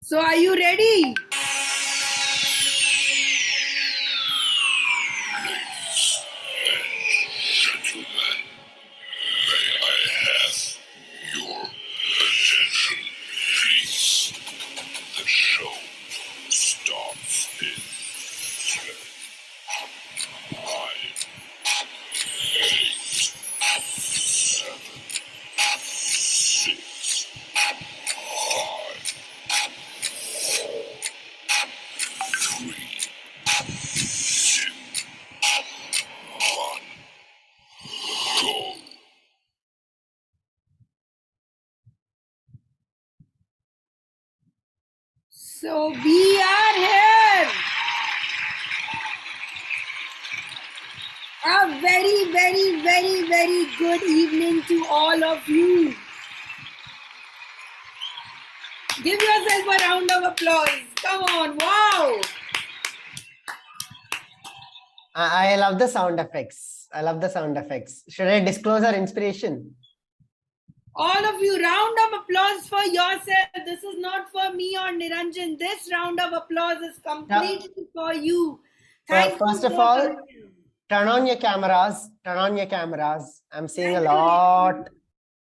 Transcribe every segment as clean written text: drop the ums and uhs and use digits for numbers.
So are you ready? So we are here. A very, very, very, very good evening to all of you. Give yourself a round of applause. Come on, wow. I love the sound effects. I love the sound effects. Should I disclose our inspiration? All of you, round of applause for yourself. This is not for me or Niranjan. This round of applause is completely for you. Thank First you of for all, coming. turn on your cameras. Turn on your cameras. I'm seeing a lot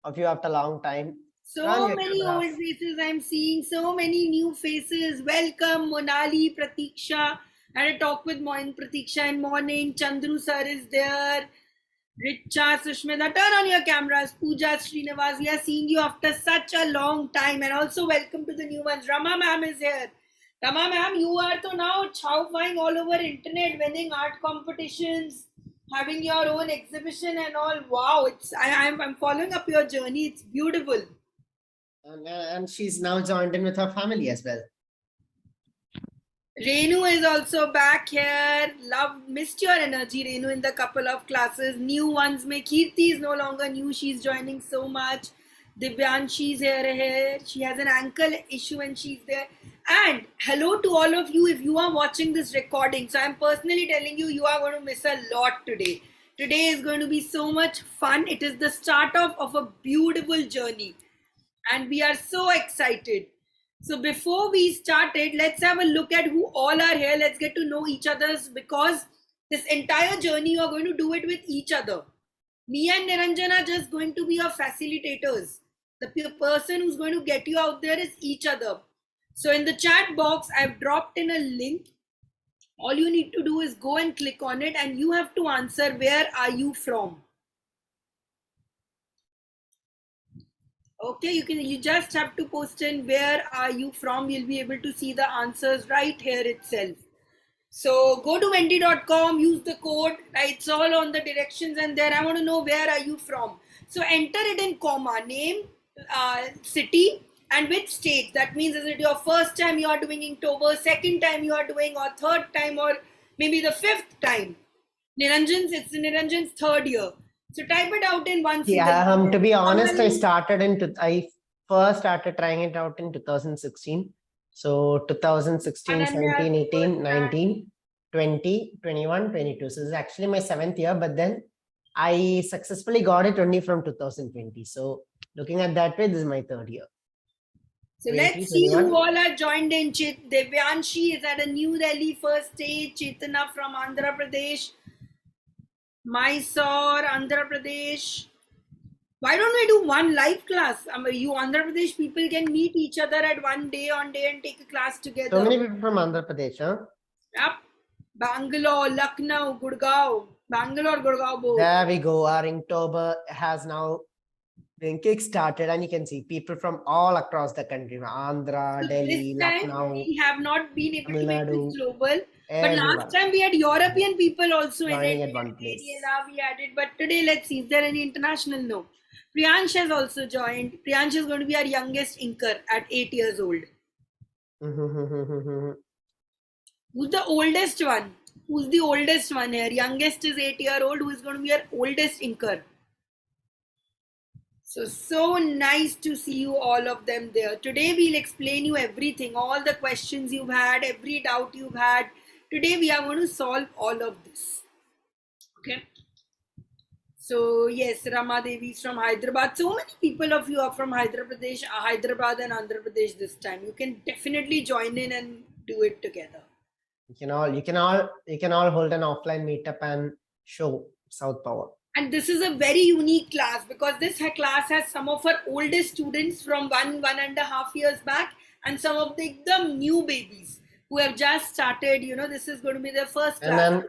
of you after a long time. So many old faces I'm seeing, so many new faces. Welcome, Monali, Pratiksha. I had a talk with Moin Pratiksha in morning. Chandru sir is there. Richa, Sushmita, turn on your cameras. Pooja, Srinivas, we are seeing you after such a long time. And also welcome to the new ones. Rama ma'am is here. Rama ma'am, you are to now chow-fying all over internet, winning art competitions, having your own exhibition and all. Wow, I'm following up your journey. It's beautiful. And she's now joined in with her family as well. Renu is also back here. Missed your energy, Renu, in the couple of classes. New ones. Kirti is no longer new. She's joining so much. Divyanshi's here. She has an ankle issue and she's there. And hello to all of you if you are watching this recording. So I'm personally telling you, you are going to miss a lot today. Today is going to be so much fun. It is the start of a beautiful journey. And we are so excited. So before we started, let's have a look at who all are here. Let's get to know each other's, because this entire journey you are going to do it with each other. Me and Niranjan are just going to be your facilitators. The person who's going to get you out there is each other. So in the chat box, I've dropped in a link. All you need to do is go and click on it and you have to answer, where are you from? Okay, you just have to post in where are you from. You'll be able to see the answers right here itself. So go to Wendy.com, use the code. It's all on the directions and there I want to know where are you from. So enter it in comma, name, city and which state. That means is it your first time you are doing Inktober, second time you are doing, or third time, or maybe the fifth time. It's Niranjan's third year. So type it out in one Yeah, to be honest, I first started trying it out in 2016. So 2016, 17, 18, 19, 20, 21, 22. So this is actually my 7th year, but then I successfully got it only from 2020. So looking at that way, this is my 3rd year. So let's see who all are joined in. Devyanshi is at a New Delhi first stage. Chetana from Andhra Pradesh. Mysore, Andhra Pradesh. Why don't we do one live class? You Andhra Pradesh people can meet each other at one day and take a class together. So many people from Andhra Pradesh, huh? Yep. Bangalore, Lucknow, Gurgaon. Bangalore, Gurgaon both. There we go. Our Inktober has now been kick-started and you can see people from all across the country. Andhra, so Delhi, Lucknow. We have not been able to make this global. Everyone. But last time we had European people also joining in it. At one place. We added. But today, let's see. Is there any international? No. Priyansh has also joined. Priyansh is going to be our youngest inker at 8 years old. Who's the oldest one? Who's the oldest one here? Youngest is 8-year-old. Who is going to be our oldest inker? So nice to see you all of them there. Today we'll explain you everything, all the questions you've had, every doubt you've had. Today we are going to solve all of this. Okay. So yes, Rama Devi is from Hyderabad. So many people of you are from Hyderabad and Andhra Pradesh this time. You can definitely join in and do it together. You can all hold an offline meetup and show South Power. And this is a very unique class because this class has some of our oldest students from 1.5 years back and some of the new babies who have just started. This is going to be their first class.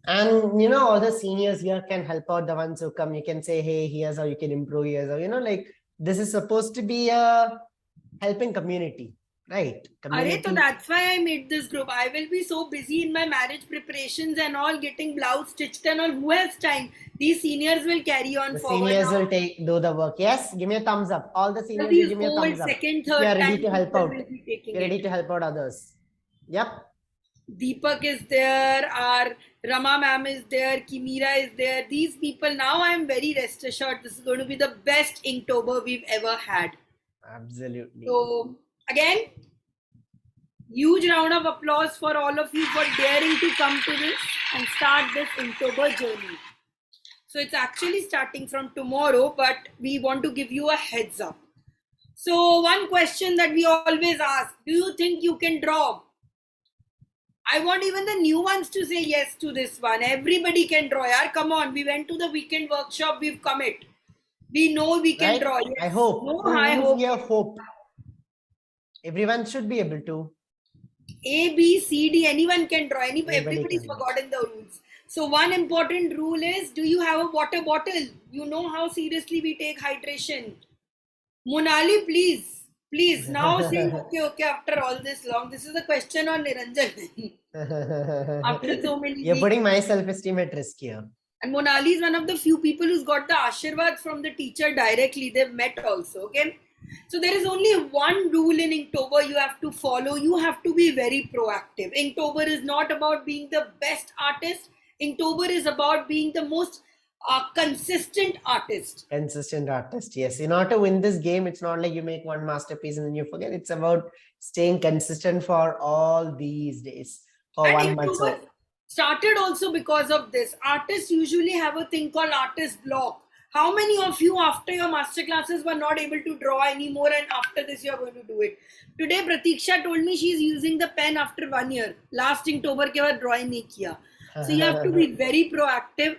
And all the seniors here can help out the ones who come. You can say, hey, here's how you can improve, here's how, like this is supposed to be a helping community, right? So that's why I made this group. I will be so busy in my marriage preparations and all, getting blouse stitched and all. Who has time? These seniors will carry on forward. Seniors will do the work. Yes, give me a thumbs up. All the seniors will give me a thumbs up. Second, third, you are ready to help out. You're ready to help out others. Yep. Deepak is there, our Rama ma'am is there, Kimira is there. These people, now I am very rest assured this is going to be the best Inktober we've ever had. Absolutely. So again, huge round of applause for all of you for daring to come to this and start this Inktober journey. So it's actually starting from tomorrow, but we want to give you a heads up. So one question that we always ask, do you think you can draw? I want even the new ones to say yes to this one. Everybody can draw. Yaar, come on. We went to the weekend workshop. We've come it. We know we can draw. Yes. I hope. No, I hope. Everyone should be able to. A, B, C, D. Anyone can draw. Everybody's forgotten the rules. So one important rule is, do you have a water bottle? You know how seriously we take hydration. Monali, please. Please, now say okay, after all this long. This is a question on Niranjan. After so many You're putting my self-esteem at risk here. And Monali is one of the few people who's got the Ashirwad from the teacher directly. They've met also, okay? So there is only one rule in Inktober you have to follow. You have to be very proactive. Inktober is not about being the best artist. Inktober is about being the most consistent artist. Consistent artist, yes. In order to win this game, it's not like you make one masterpiece and then you forget. It's about staying consistent for all these days. For and 1 month. Started also because of this. Artists usually have a thing called artist block. How many of you after your master classes were not able to draw anymore and after this you are going to do it? Today Pratiksha told me she's using the pen after 1 year. Last Inktober ke baad drawing nahi kiya. So you have to be very proactive.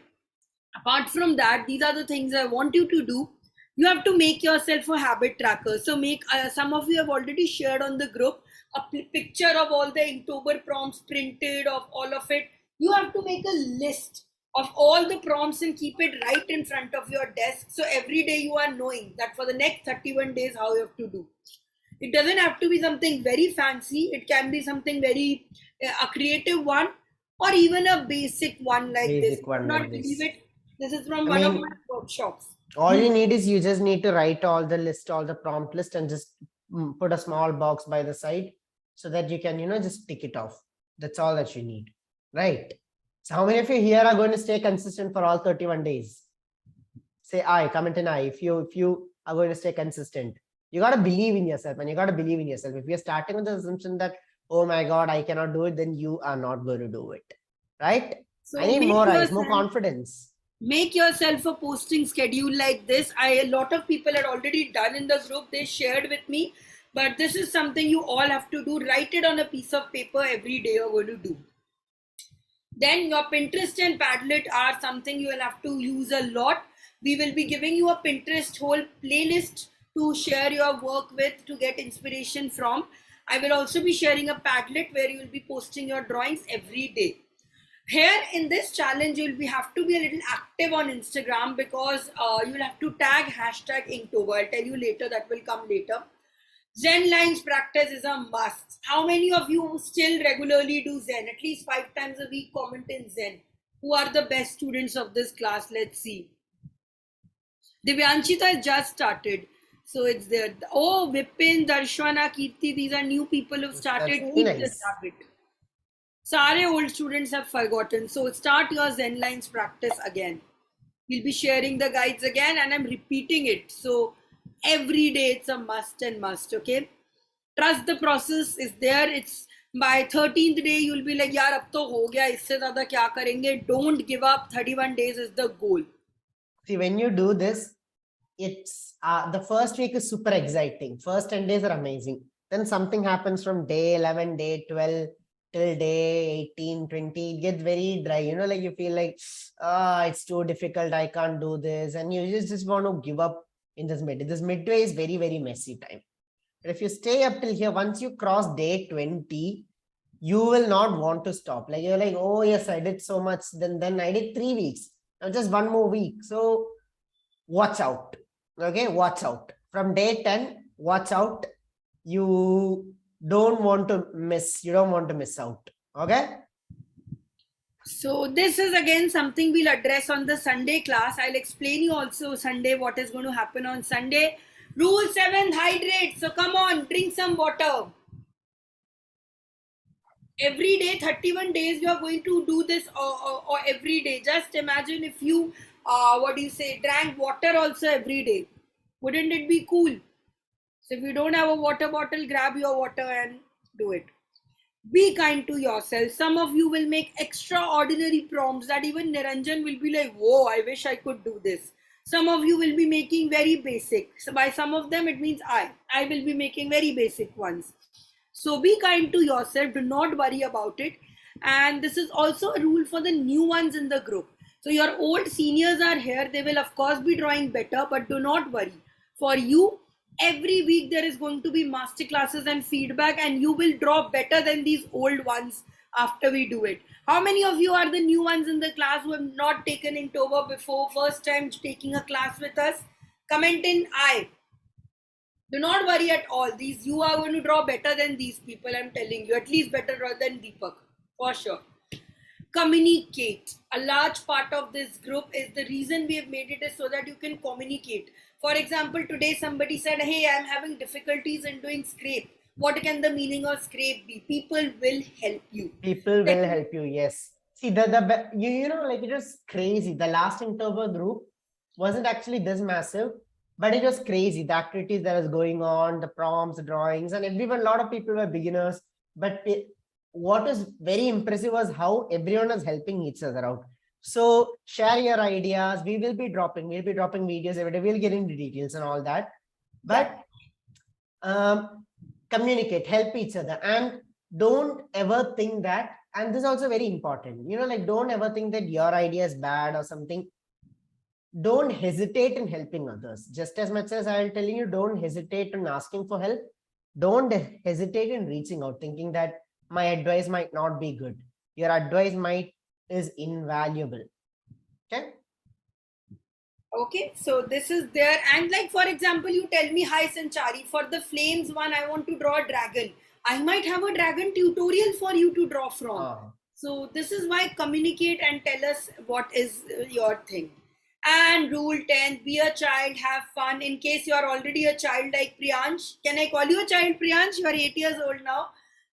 Apart from that, these are the things I want you to do. You have to make yourself a habit tracker. So make some of you have already shared on the group a picture of all the Inktober prompts printed of all of it. You have to make a list of all the prompts and keep it right in front of your desk. So every day you are knowing that for the next 31 days how you have to do. It doesn't have to be something very fancy. It can be something very a creative one or even a basic one like this. Not believe it. This is from one of my workshops. All you need is you just need to write all the prompt list and just put a small box by the side so that you can, just tick it off. That's all that you need, right? So how many of you here are going to stay consistent for all 31 days? Say I, comment an I if you are going to stay consistent. You got to believe in yourself and you got to believe in yourself. If you're starting with the assumption that, oh my God, I cannot do it, then you are not going to do it, right? So I need more eyes, more confidence. Make yourself a posting schedule like this. A lot of people had already done in the group. They shared with me. But this is something you all have to do. Write it on a piece of paper every day you're going to do. Then your Pinterest and Padlet are something you will have to use a lot. We will be giving you a Pinterest whole playlist to share your work with, to get inspiration from. I will also be sharing a Padlet where you will be posting your drawings every day. Here in this challenge, you'll have to be a little active on Instagram because you'll have to tag #Inktober. I'll tell you later, that will come later. Zen lines practice is a must. How many of you still regularly do Zen? At least 5 times a week comment in Zen. Who are the best students of this class? Let's see. Divyanshita has just started. So it's there. Oh, Vipin, Darshana, Kirti, these are new people who've started. Keep this habit. Sare old students have forgotten. So start your Zen lines practice again. We'll be sharing the guides again and I'm repeating it. So every day it's a must and must, okay? Trust the process is there. It's by 13th day, you'll be like, yaar, ab to ho gaya, isse zyada kya karenge? Don't give up. 31 days is the goal. See, when you do this, it's the first week is super exciting. First 10 days are amazing. Then something happens from day 11, day 12 till day 18, 20. It gets very dry. You know, like you feel like, it's too difficult. I can't do this. And you just want to give up in this midway. This midway is very, very messy time. But if you stay up till here, once you cross day 20, you will not want to stop. Like you're like, oh yes, I did so much. Then I did 3 weeks. Now just one more week. So watch out. Okay, watch out. From day 10, watch out. You don't want to miss. You don't want to miss out. Okay. So this is again something we'll address on the Sunday class. I'll explain you also Sunday what is going to happen on Sunday. Rule 7, hydrate. So come on, drink some water. Every day, 31 days, you are going to do this or every day. Just imagine if you, drank water also every day. Wouldn't it be cool? So if you don't have a water bottle, grab your water and do it. Be kind to yourself. Some of you will make extraordinary prompts that even Niranjan will be like, whoa, I wish I could do this. Some of you will be making very basic. So by some of them, it means I will be making very basic ones. So be kind to yourself. Do not worry about it. And this is also a rule for the new ones in the group. So your old seniors are here. They will of course be drawing better, but do not worry. For you, every week there is going to be master classes and feedback, and you will draw better than these old ones after we do it. How many of you are the new ones in the class who have not taken Inktober before, first time taking a class with us? Comment in I. Do not worry at all. These you are going to draw better than these people. I'm telling you, at least better than Deepak for sure. Communicate. A large part of this group is the reason we have made it is so that you can communicate. For example, today somebody said, hey, I'm having difficulties in doing scrape. What can the meaning of scrape be? People will help you. People will help you. Yes. See, you know, like it was crazy. The last Inktober group wasn't actually this massive, but it was crazy. The activities that was going on, the prompts, the drawings, and everyone, a lot of people were beginners. But what is very impressive was how everyone was helping each other out. So share your ideas. We'll be dropping videos every day. We'll get into details and all that. But communicate, help each other, and don't ever think that, and this is also very important, you know, like don't ever think that your idea is bad or something. Don't hesitate in helping others. Just as much as I'm telling you, don't hesitate in asking for help. Don't hesitate in reaching out, thinking that my advice might not be good. Your advice is invaluable. Okay. Okay, so this is there. And like, for example, you tell me, hi Sanchari, for the flames one, I want to draw a dragon. I might have a dragon tutorial for you to draw from. So this is why communicate and tell us what is your thing. And rule 10, be a child, have fun. In case you are already a child like Priyansh, can I call you a child, Priyansh? You are 8 years old now.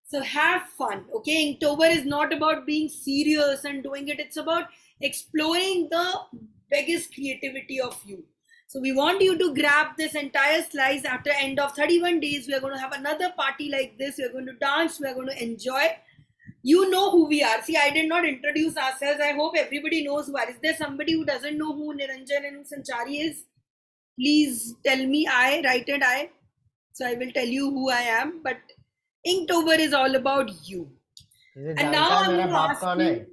So have fun. Okay, Inktober is not about being serious and doing it. It's about exploring the biggest creativity of you. So we want you to grab this entire slice. After end of 31 days, we are going to have another party like this. We are going to dance. We are going to enjoy. You know who we are. See, I did not introduce ourselves. I hope everybody knows who are. Is there somebody who doesn't know who Niranjan and Sanchari is? Please tell me. Write it I. So I will tell you who I am. But Inktober is all about you. And now I'm going to ask you.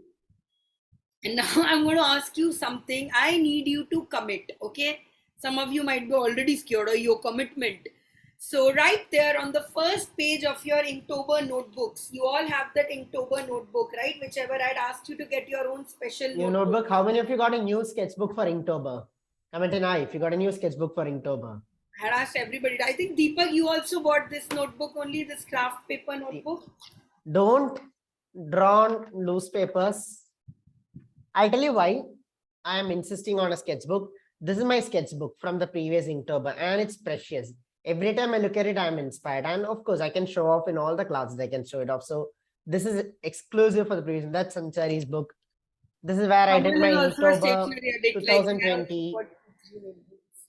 And now I'm going to ask you something. I need you to commit, okay? Some of you might be already scared of your commitment. So right there on the first page of your Inktober notebooks, you all have that Inktober notebook, right? Whichever I'd asked you to get your own special notebook. How many of you got a new sketchbook for Inktober? Comment in I if you got a new sketchbook for Inktober. I had asked everybody. I think Deepak, you also bought this notebook only, this craft paper notebook. Don't draw on loose papers. I'll tell you why I am insisting on a sketchbook. This is my sketchbook from the previous Inktober, and it's precious. Every time I look at it, I'm inspired. And of course, I can show off in all the classes. I can show it off. So this is exclusive for the previous. That's Sanchari's book. This is where I did my Inktober 2020.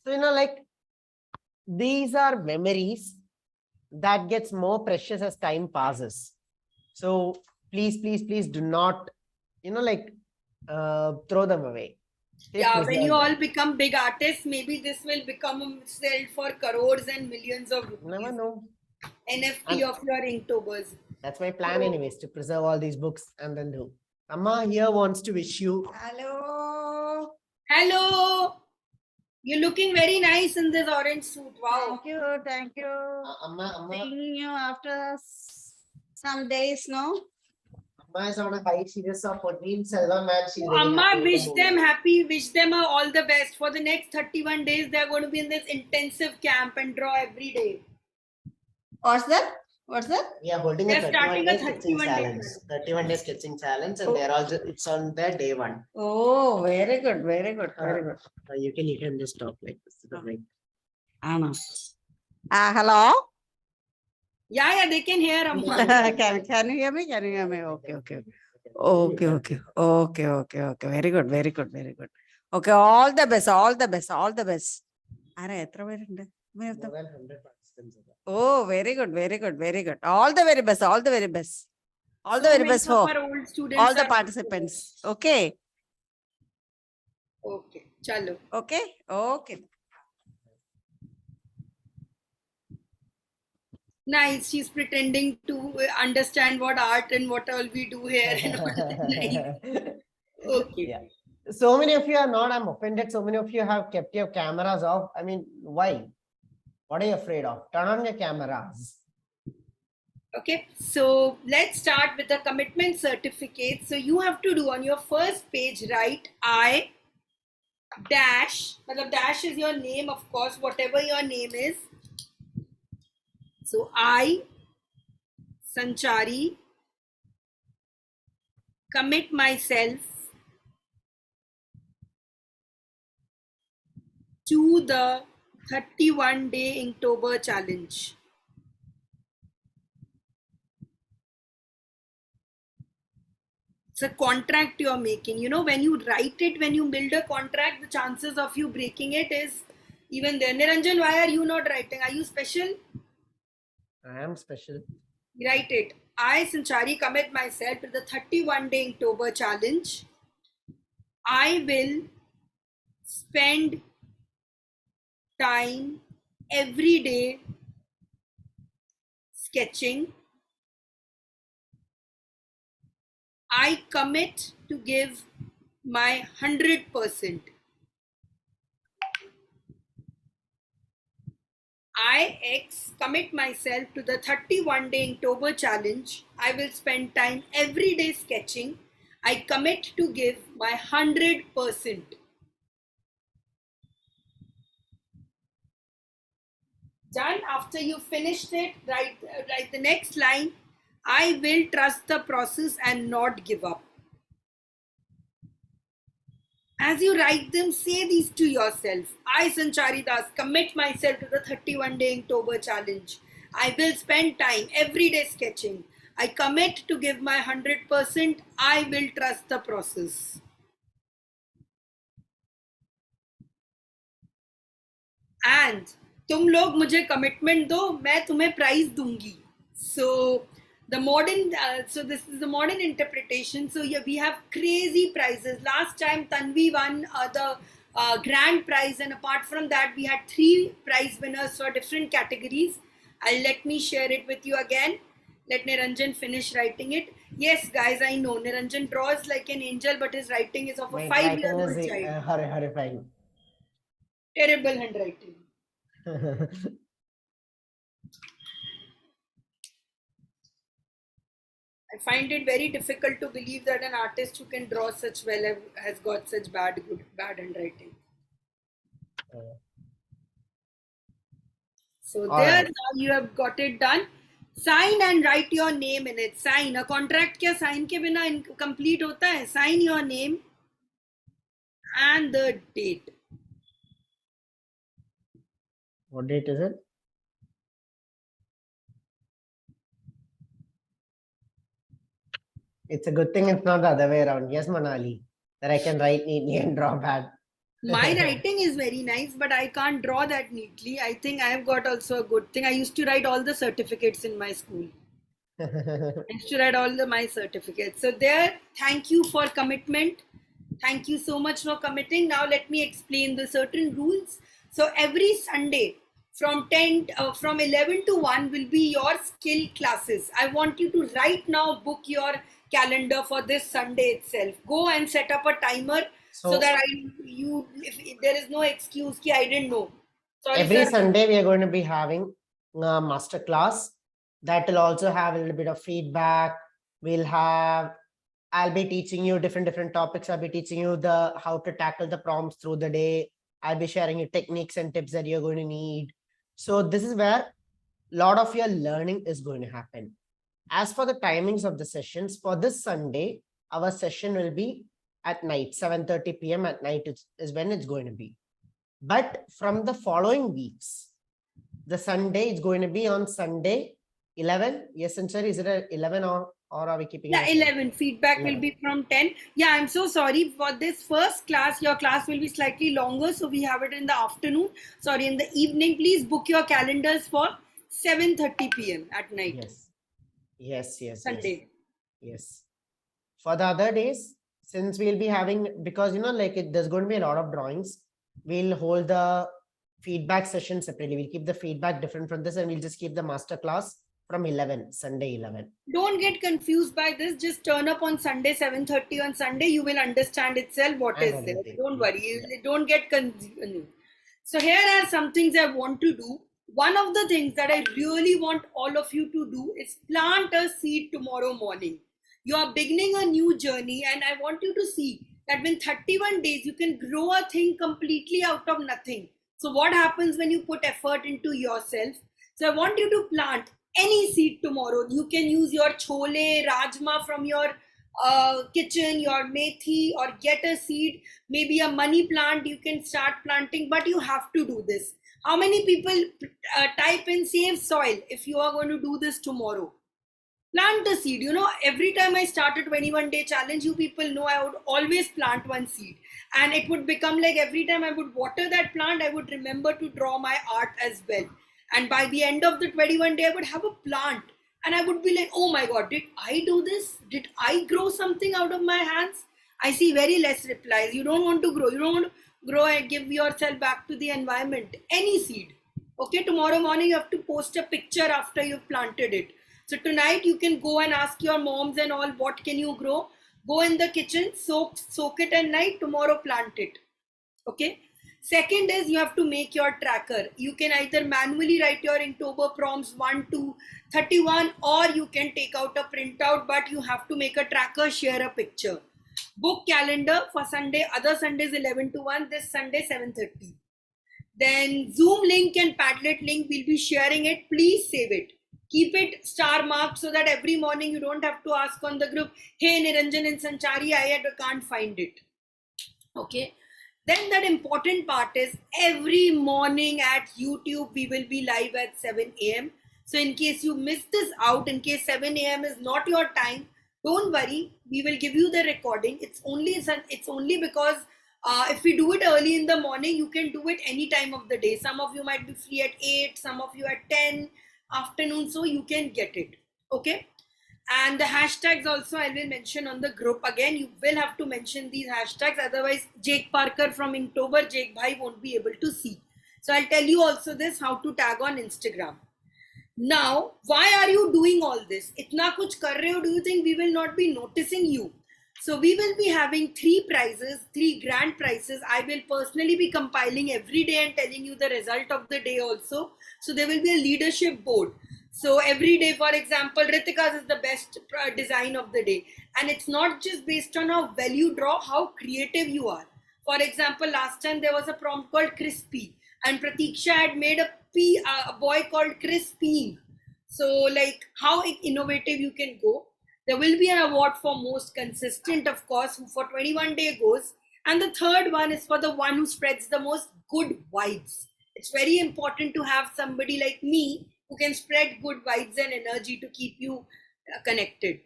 So, you know, like these are memories that gets more precious as time passes. So please, please, please do not, you know, like throw them away. Yeah, when you all become big artists, maybe this will become sold for crores and millions of rupees. Never know. NFT of your Inktober's. That's my plan anyways, to preserve all these books and then do. Amma here wants to wish you. Hello. Hello. You're looking very nice in this orange suit. Wow. Thank you. Thank you. Amma Seeing you after some days, no? Amma is on a high. She just saw Ponniyin Selvan, man. She's very Amma, happy with the wish movie. them happy, wish them all the best. For the next 31 days, they're going to be in this intensive camp and draw every day. What's that? What's that? We are holding a They're 31 starting day a sketching 31 day challenge. 31 day sketching challenge, and they're all it's on their day one. Oh, very good. Very good. Very good. You can just talk like this. Like, Anna. Hello? Yeah, they can hear Amma. Can you hear me? Can you hear me? Okay, okay. Okay. Very good, very good, very good. Okay, all the best, all the best, all the best. more than 100 participants. Oh, very good, very good, very good. All the very best, all the very best. All the very best for our old students all the are- participants. Okay, Okay, chalo. okay, okay. Nice. She's pretending to understand what art and what all we do here. And all that. Nice. Okay. Yeah. So many of you are not. I'm offended. So many of you have kept your cameras off. I mean, why? What are you afraid of? Turn on your cameras. Okay, so let's start with the commitment certificate. So you have to do on your first page, write I dash, matlab dash is your name, of course, whatever your name is. So I, Sanchari, commit myself to the 31-day Inktober challenge. It's a contract you're making. You know, when you write it, when you build a contract, the chances of you breaking it is even there. Niranjan, why are you not writing? Are you special? I am special. Write it. I, Sanchari, commit myself to the 31-day Inktober challenge. I will spend time every day sketching. I commit to give my 100%. I commit myself to the 31-day Inktober challenge. I will spend time every day sketching. I commit to give my 100%. Done. After you finished it, write the next line. I will trust the process and not give up. As you write them, say these to yourself. I, Sanchari Das, commit myself to the 31-day Inktober challenge. I will spend time every day sketching. I commit to give my 100%. I will trust the process. And तुम लोग मुझे commitment दो, मैं तुम्हें prize दूंगी. So the modern, so this is the modern interpretation. So yeah, we have crazy prizes. Last time Tanvi won the grand prize, and apart from that, we had 3 prize winners for different categories. Let me share it with you again. Let Niranjan finish writing it. Yes, guys, I know Niranjan draws like an angel, but his writing is of a 5-year-old child. Horrifying. Terrible handwriting. I find it very difficult to believe that an artist who can draw such well has got such bad handwriting. So there, now you have got it done. Sign and write your name in it. Sign. A contract क्या sign के बिना incomplete होता है? Sign your name and the date. What date is it? It's a good thing it's not the other way around. Yes, Manali. That I can write neatly and draw bad. My writing is very nice, but I can't draw that neatly. I think I have got also a good thing. I used to write all the certificates in my school. I used to write all my certificates. So there, thank you for commitment. Thank you so much for committing. Now let me explain the certain rules. So every Sunday from 11 to 1 will be your skill classes. I want you to right now book your calendar for this Sunday itself. Go and set up a timer so So that if there is no excuse ki I didn't know. Sorry, every sir. Sunday we are going to be having a master class that will also have a little bit of feedback. I'll be teaching you different topics. I'll be teaching you how to tackle the prompts through the day. I'll be sharing you techniques and tips that you're going to need. So this is where a lot of your learning is going to happen. As for the timings of the sessions, for this Sunday, our session will be at night, 7:30 p.m. at night is when it's going to be. But from the following weeks, the Sunday is going to be on Sunday 11. Yes, and sir, is it 11 or are we keeping Yeah, it? 11. Feedback 11. will be from 10. Yeah, I'm so sorry for this first class. Your class will be slightly longer. So we have it in the afternoon. Sorry, in the evening. Please book your calendars for 7:30 p.m. at night. Yes. Sunday. Yes. For the other days, since we'll be having, because there's going to be a lot of drawings, we'll hold the feedback session separately. We'll keep the feedback different from this, and we'll just keep the master class from 11, Sunday 11. Don't get confused by this. Just turn up on Sunday, 7:30 on Sunday. You will understand itself what is there. Don't worry. Don't get confused. So here are some things I want to do. One of the things that I really want all of you to do is plant a seed tomorrow morning. You are beginning a new journey, and I want you to see that in 31 days, you can grow a thing completely out of nothing. So what happens when you put effort into yourself? So I want you to plant any seed tomorrow. You can use your chole, rajma from your kitchen, your methi, or get a seed, maybe a money plant you can start planting, but you have to do this. How many people type in save soil if you are going to do this tomorrow? Plant a seed. Every time I start a 21-day challenge, you people know I would always plant one seed. And it would become like every time I would water that plant, I would remember to draw my art as well. And by the end of the 21 day, I would have a plant. And I would be like, oh my God, did I do this? Did I grow something out of my hands? I see very less replies. You don't want to grow. You don't want to grow and give yourself back to the environment. Any seed. Okay, tomorrow morning you have to post a picture after you've planted it. So tonight you can go and ask your moms and all, what can you grow? Go in the kitchen, soak it at night, tomorrow plant it. Okay. Second is you have to make your tracker. You can either manually write your Inktober prompts 1 to 31, or you can take out a printout, but you have to make a tracker, share a picture. Book calendar for Sunday, other Sundays 11 to 1, this Sunday 7:30. Then Zoom link and Padlet link, we'll be sharing it. Please save it. Keep it star marked so that every morning you don't have to ask on the group, hey Niranjan and Sanchari, I can't find it. Okay. Then that important part is every morning at YouTube, we will be live at 7 a.m. So in case you miss this out, in case 7 a.m. is not your time, don't worry. We will give you the recording. It's only because if we do it early in the morning, you can do it any time of the day. Some of you might be free at 8, some of you at 10 afternoon, so you can get it. Okay. And the hashtags also I will mention on the group. Again, you will have to mention these hashtags. Otherwise, Jake Parker from Inktober, Jake Bhai won't be able to see. So I'll tell you also this, how to tag on Instagram. Now, why are you doing all this? Itna kuch kar rahe ho, do you think we will not be noticing you? So we will be having 3 prizes, 3 grand prizes. I will personally be compiling every day and telling you the result of the day also. So there will be a leadership board. So every day, for example, Ritika's is the best design of the day. And it's not just based on how well you draw, how creative you are. For example, last time there was a prompt called Crispy. And Pratiksha had made a boy called Crispy. So like how innovative you can go. There will be an award for most consistent, of course, who for 21 day goes. And the third one is for the one who spreads the most good vibes. It's very important to have somebody like me who can spread good vibes and energy to keep you connected.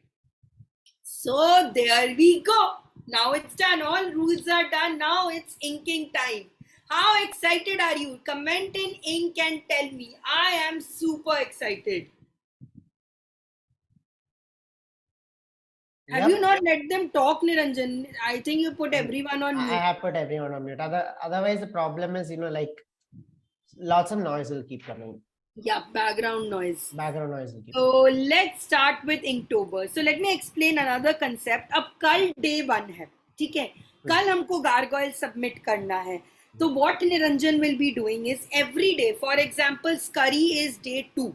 So there we go. Now it's done. All rules are done. Now it's inking time. How excited are you? Comment in ink and tell me. I am super excited. Have you not let them talk, Niranjan? I think you put everyone on I mute. have put everyone on mute. Otherwise, the problem is, like lots of noise will keep coming. Yeah, background noise. Background noise will keep. So let's start with Inktober. So let me explain another concept. अब कल day 1 है, ठीक है? कल हमको gargoyle submit करना है. So what Niranjan will be doing is every day. For example, scurry is day 2.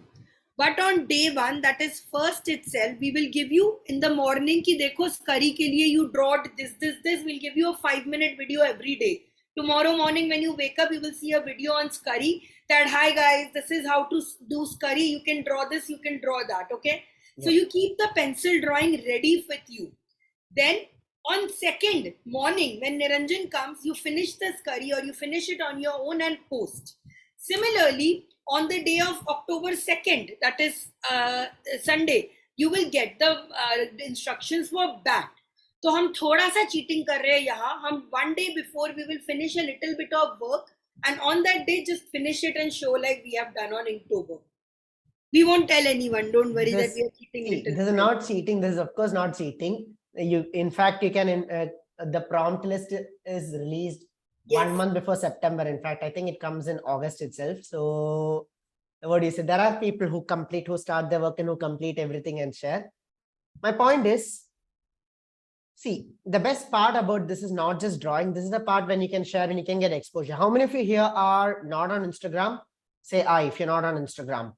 But on day 1, that is first itself, we will give you in the morning कि देखो scurry के लिए you drawed this. We'll give you a 5-minute video every day. Tomorrow morning when you wake up, you will see a video on scurry that, hi guys, this is how to do scurry. You can draw this, you can draw that, okay? Yep. So you keep the pencil drawing ready with you. Then on second morning, when Niranjan comes, you finish the scurry or you finish it on your own and post. Similarly, on the day of October 2nd, that is Sunday, you will get the instructions for bat. तो हम थोड़ा सा cheating कर रहे हैं यहाँ. हम 1 day before we will finish a little bit of work, and on that day just finish it and show like we have done on Inktober. We won't tell anyone. Don't worry that we are cheating. This is not cheating. This is of course not cheating. In fact, you can. The prompt list is released 1 month before September. In fact, I think it comes in August itself. So, what do you say? There are people who start their work and who complete everything and share. My point is, see, the best part about this is not just drawing. This is the part when you can share and you can get exposure. How many of you here are not on Instagram? Say I if you're not on Instagram.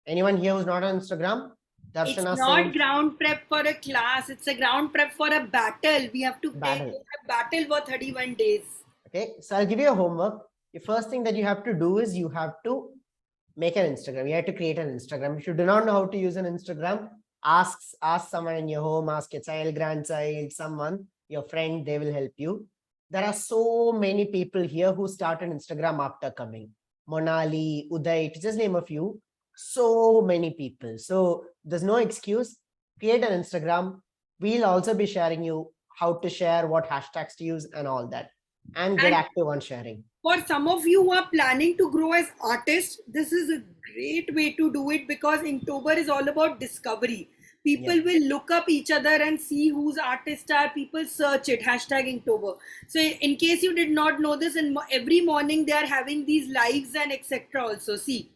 Anyone here who's not on Instagram? Darshana, it's not ground prep for a class. It's a ground prep for a battle. We have to battle for 31 days. Okay, so I'll give you a homework. The first thing that you have to do is you have to make an Instagram. You have to create an Instagram. If you do not know how to use an Instagram, ask someone in your home, ask your child, grandchild, someone, your friend, they will help you. There are so many people here who started Instagram after coming. Monali, Uday, to just name a few. So many people. So there's no excuse. Create an Instagram. We'll also be sharing you how to share, what hashtags to use and all that. And get active on sharing. For some of you who are planning to grow as artists, this is a great way to do it because Inktober is all about discovery. People will look up each other and see whose artists are. People search it, hashtag Inktober. So in case you did not know this, and every morning they are having these lives and etc. also. See.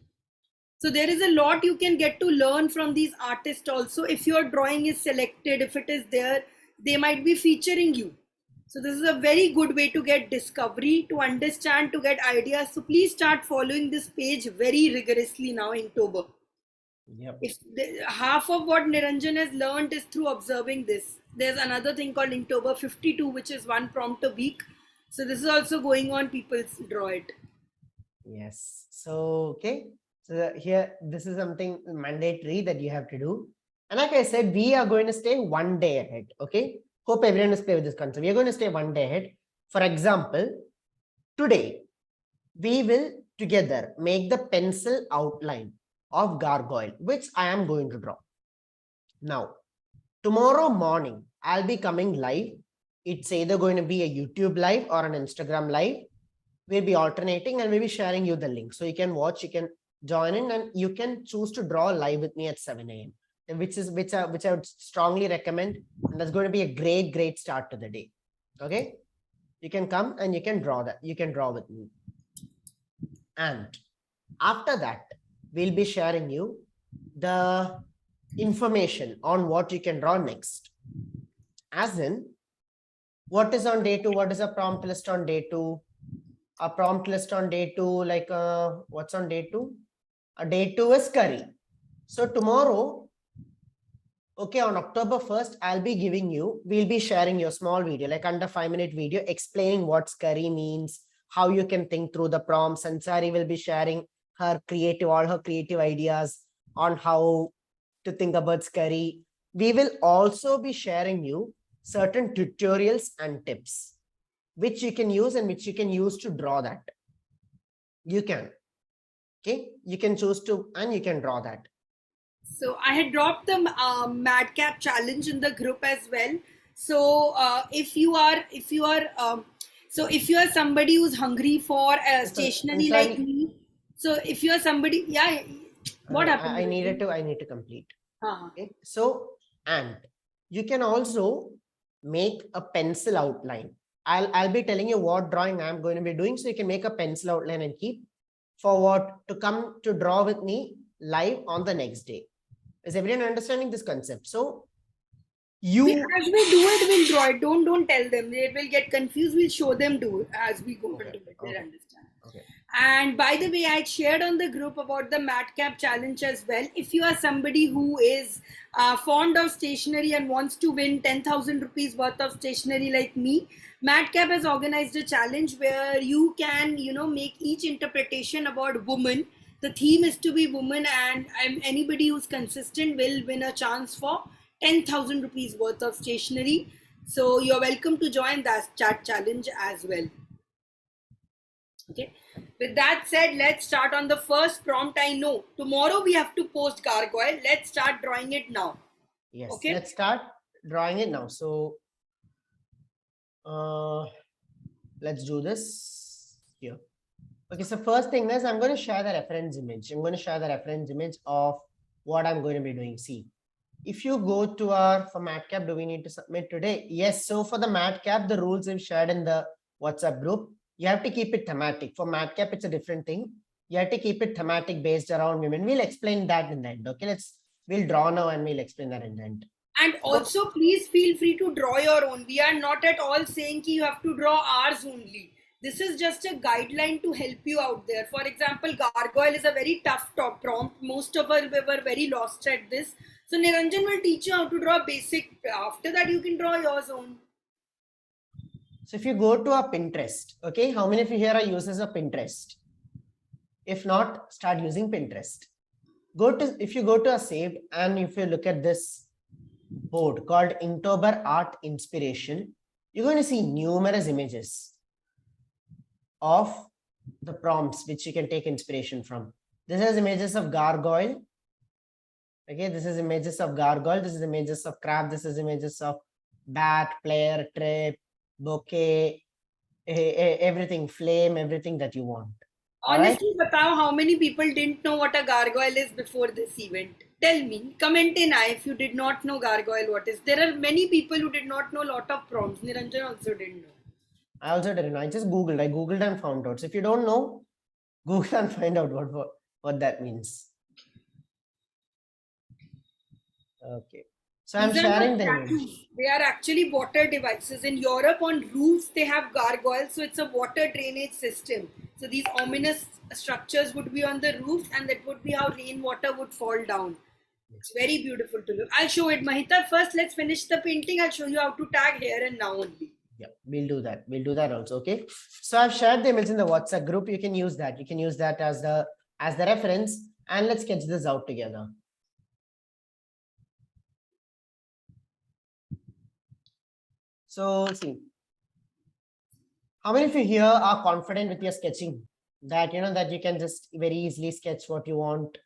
So there is a lot you can get to learn from these artists also. If your drawing is selected, if it is there, they might be featuring you. So this is a very good way to get discovery, to understand, to get ideas. So please start following this page very rigorously now in Inktober. Yep. Half of what Niranjan has learned is through observing this. There's another thing called Inktober 52, which is 1 prompt a week. So this is also going on. People draw it. Yes. So, okay. So here, this is something mandatory that you have to do. And like I said, we are going to stay 1 day ahead. Okay. Hope everyone is clear with this concept. We are going to stay 1 day ahead. For example, today, we will together make the pencil outline of gargoyle, which I am going to draw. Now, tomorrow morning, I'll be coming live. It's either going to be a YouTube live or an Instagram live. We'll be alternating and we'll be sharing you the link. So you can watch, you can join in, and you can choose to draw live with me at 7 a.m. which I would strongly recommend. And that's going to be a great start to the day. Okay. You can come and you can draw that. You can draw with me. And after that, we'll be sharing you the information on what you can draw next. As in, what is on day 2? What is a prompt list on day 2? A prompt list on day 2, like what's on day 2? A day 2 is curry. So tomorrow, okay, on October 1st, we'll be sharing your small video, like under 5-minute video, explaining what scurry means, how you can think through the prompts. And Sari will be sharing all her creative ideas on how to think about scurry. We will also be sharing you certain tutorials and tips, which you can use and which you can use to draw that. You can. Okay, you can choose to, and you can draw that. So I had dropped the Matcap challenge in the group as well. So if you are somebody who's hungry for stationery like me, so if you are somebody, what happened? I need to complete. Okay, so And you can also make a pencil outline. I'll be telling you what drawing I'm going to be doing. So you can make a pencil outline and keep forward to come to draw with me live on the next day. Is everyone understanding this concept? So As we do it, we'll draw it. Don't tell them. They will get confused. We'll show them do it as we go into it. They'll understand. Okay. And by the way, I shared on the group about the Matcap challenge as well. If you are somebody who is fond of stationery and wants to win 10,000 rupees worth of stationery like me, Matcap has organized a challenge where you can, make each interpretation about woman. The theme is to be woman, and anybody who's consistent will win a chance for 10,000 rupees worth of stationery. So you're welcome to join that chat challenge as well. Okay. With that said, let's start on the first prompt. I know tomorrow we have to post gargoyle. Let's start drawing it now. Yes. Okay. Let's start drawing it now. So let's do this here. Okay. So first thing is I'm going to share the reference image. I'm going to share the reference image of what I'm going to be doing. See, if you go to for Matcap, do we need to submit today? Yes. So for the Matcap, the rules we've shared in the WhatsApp group. You have to keep it thematic. For Matcap, it's a different thing. You have to keep it thematic based around women. We'll explain that in the end. Okay, we'll draw now and we'll explain that in the end. And also, please feel free to draw your own. We are not at all saying you have to draw ours only. This is just a guideline to help you out there. For example, gargoyle is a very tough prompt. Most of us were very lost at this. So Niranjan will teach you how to draw basic. After that, you can draw yours own. So if you go to our Pinterest, okay, how many of you here are users of Pinterest? If not, start using Pinterest. If you go to a saved and if you look at this board called Inktober-Orientation, you're going to see numerous images of the prompts which you can take inspiration from. This is images of gargoyle. Okay, this is images of gargoyle. This is images of crab. This is images of bat, player, trip, bouquet, everything, flame, everything that you want. Honestly, Batao, how many people didn't know what a gargoyle is before this event? Tell me, comment in if you did not know gargoyle what is. There are many people who did not know a lot of prompts. Niranjan also didn't know. I also didn't know. I just Googled. I Googled and found out. So if you don't know, Google and find out what that means. Okay. So I'm sharing the image. They are actually water devices. In Europe, on roofs, they have gargoyles. So it's a water drainage system. So these ominous structures would be on the roof, and that would be how rainwater would fall down. It's very beautiful to look. I'll show it, Mahita. First, let's finish the painting. I'll show you how to tag here and now only. Yeah, we'll do that. We'll do that also. Okay. So I've shared the image in the WhatsApp group. You can use that. You can use that as the reference, and let's sketch this out together. So see, how many of you here are confident with your sketching? That that you can just very easily sketch what you want.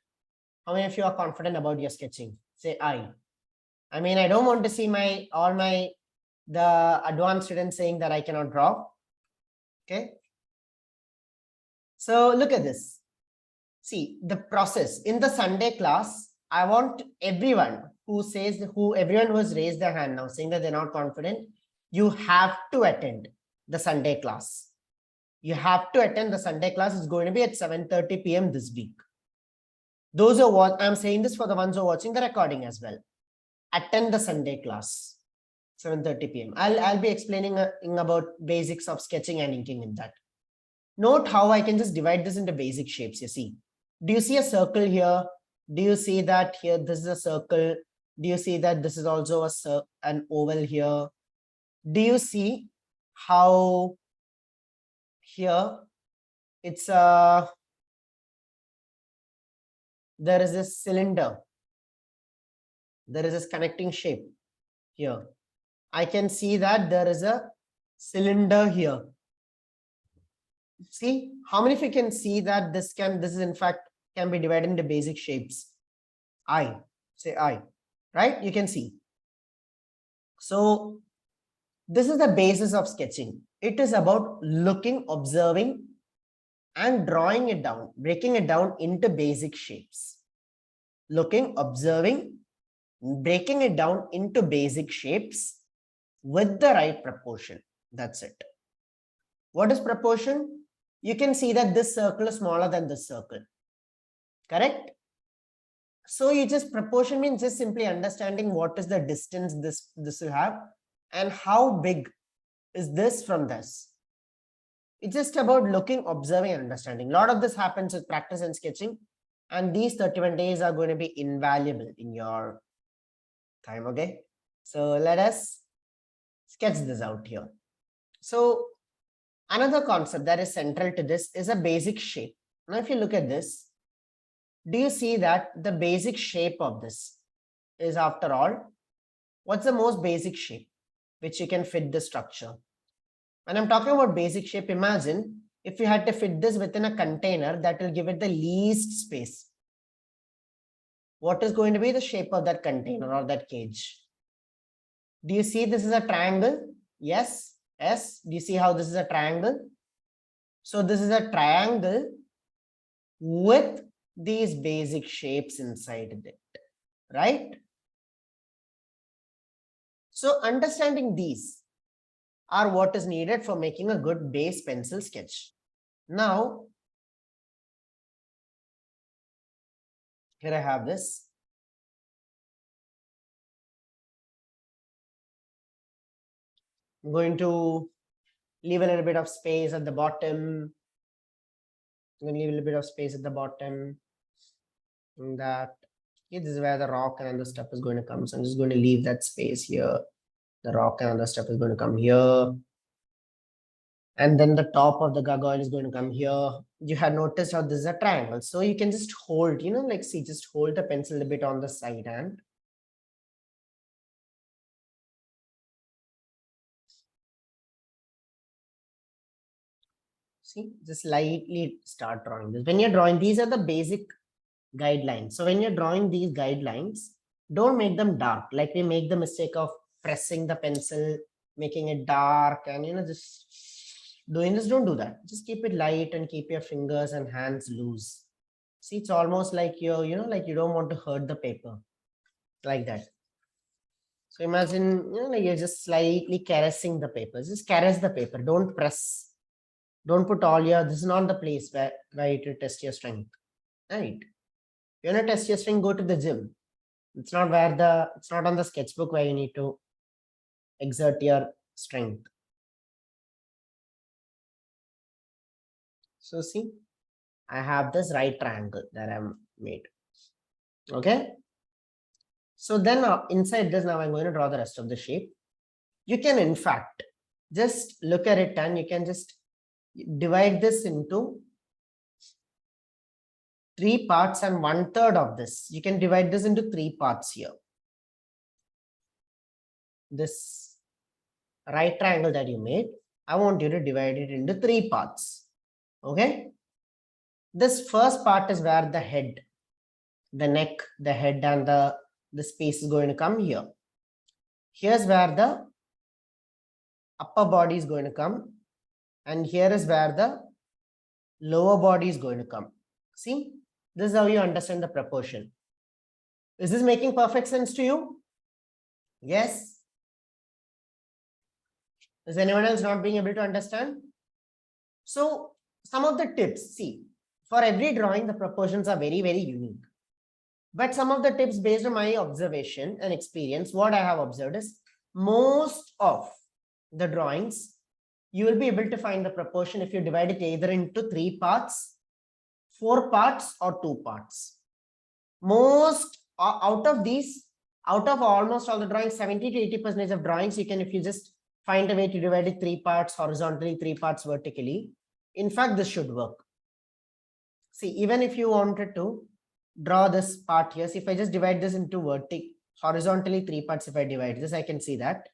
How many of you are confident about your sketching? Say I. I mean, I don't want to see the advanced students saying that I cannot draw. Okay. So look at this. See the process in the Sunday class. I want everyone who has raised their hand now saying that they're not confident. You have to attend the Sunday class. You have to attend the Sunday class. It's going to be at 7:30 p.m. this week. Those who watch, I'm saying this for the ones who are watching the recording as well. Attend the Sunday class, 7:30 p.m. I'll be explaining about basics of sketching and inking in that. Note how I can just divide this into basic shapes. You see, do you see a circle here? Do you see that here? This is a circle. Do you see that this is also an oval here? Do you see how here it's there is this cylinder. There is this connecting shape here. I can see that there is a cylinder here. See, how many of you can see that this is in fact can be divided into basic shapes? Say I, right? You can see. So this is the basis of sketching. It is about looking, observing, and drawing it down, breaking it down into basic shapes. Looking, observing, breaking it down into basic shapes with the right proportion. That's it. What is proportion? You can see that this circle is smaller than this circle. Correct? So you just proportion means just simply understanding what is the distance this will have and how big is this from this. It's just about looking, observing, and understanding. A lot of this happens with practice and sketching, and these 31 days are going to be invaluable in your time. Okay, so let us sketch this out here. So another concept that is central to this is a basic shape. Now, if you look at this, do you see that the basic shape of this is, after all, what's the most basic shape which you can fit the structure? When I'm talking about basic shape, imagine if you had to fit this within a container that will give it the least space. What is going to be the shape of that container or that cage? Do you see this is a triangle? Yes. Yes. Do you see how this is a triangle? So this is a triangle with these basic shapes inside it, right? So understanding these are what is needed for making a good base pencil sketch. Now, here I have this. I'm going to leave a little bit of space at the bottom. I'm going to leave a little bit of space at the bottom. And that, okay, this is where the rock and the stuff is going to come. So I'm just going to leave that space here. The rock and the stuff is going to come here. And then the top of the gargoyle is going to come here. You had noticed how this is a triangle. So you can just hold, like see, just hold the pencil a bit on the side and see, just lightly start drawing this. When you're drawing, these are the basic guidelines. So when you're drawing these guidelines, don't make them dark. Like we make the mistake of pressing the pencil, making it dark, and just doing this. Don't do that. Just keep it light and keep your fingers and hands loose. See, it's almost like you're, like you don't want to hurt the paper, like that. So imagine, like you're just slightly caressing the paper. Just caress the paper. Don't press. Don't put all your. This is not the place where you test your strength, right? You want to test your strength, go to the gym. It's not on the sketchbook where you need to exert your strength. So see, I have this right triangle that I'm made. Okay. So then inside this, now I'm going to draw the rest of the shape. You can, in fact, just look at it and you can just divide this into 3 parts and 1/3 of this. You can divide this into 3 parts here. This right triangle that you made, I want you to divide it into 3 parts. Okay. This first part is where the head, the neck, the head, and the space is going to come here. Here's where the upper body is going to come. And here is where the lower body is going to come. See, this is how you understand the proportion. Is this making perfect sense to you? Yes. Is anyone else not being able to understand? So some of the tips, see, for every drawing, the proportions are very, very unique. But some of the tips based on my observation and experience, what I have observed is most of the drawings, you will be able to find the proportion if you divide it either into 3 parts, 4 parts, or 2 parts. Most out of almost all the drawings, 70 to 80% of drawings, you can, if you just find a way to divide it 3 parts horizontally, 3 parts vertically. In fact, this should work. See, even if you wanted to draw this part here, so if I just divide this into horizontally 3 parts, if I divide this, I can see that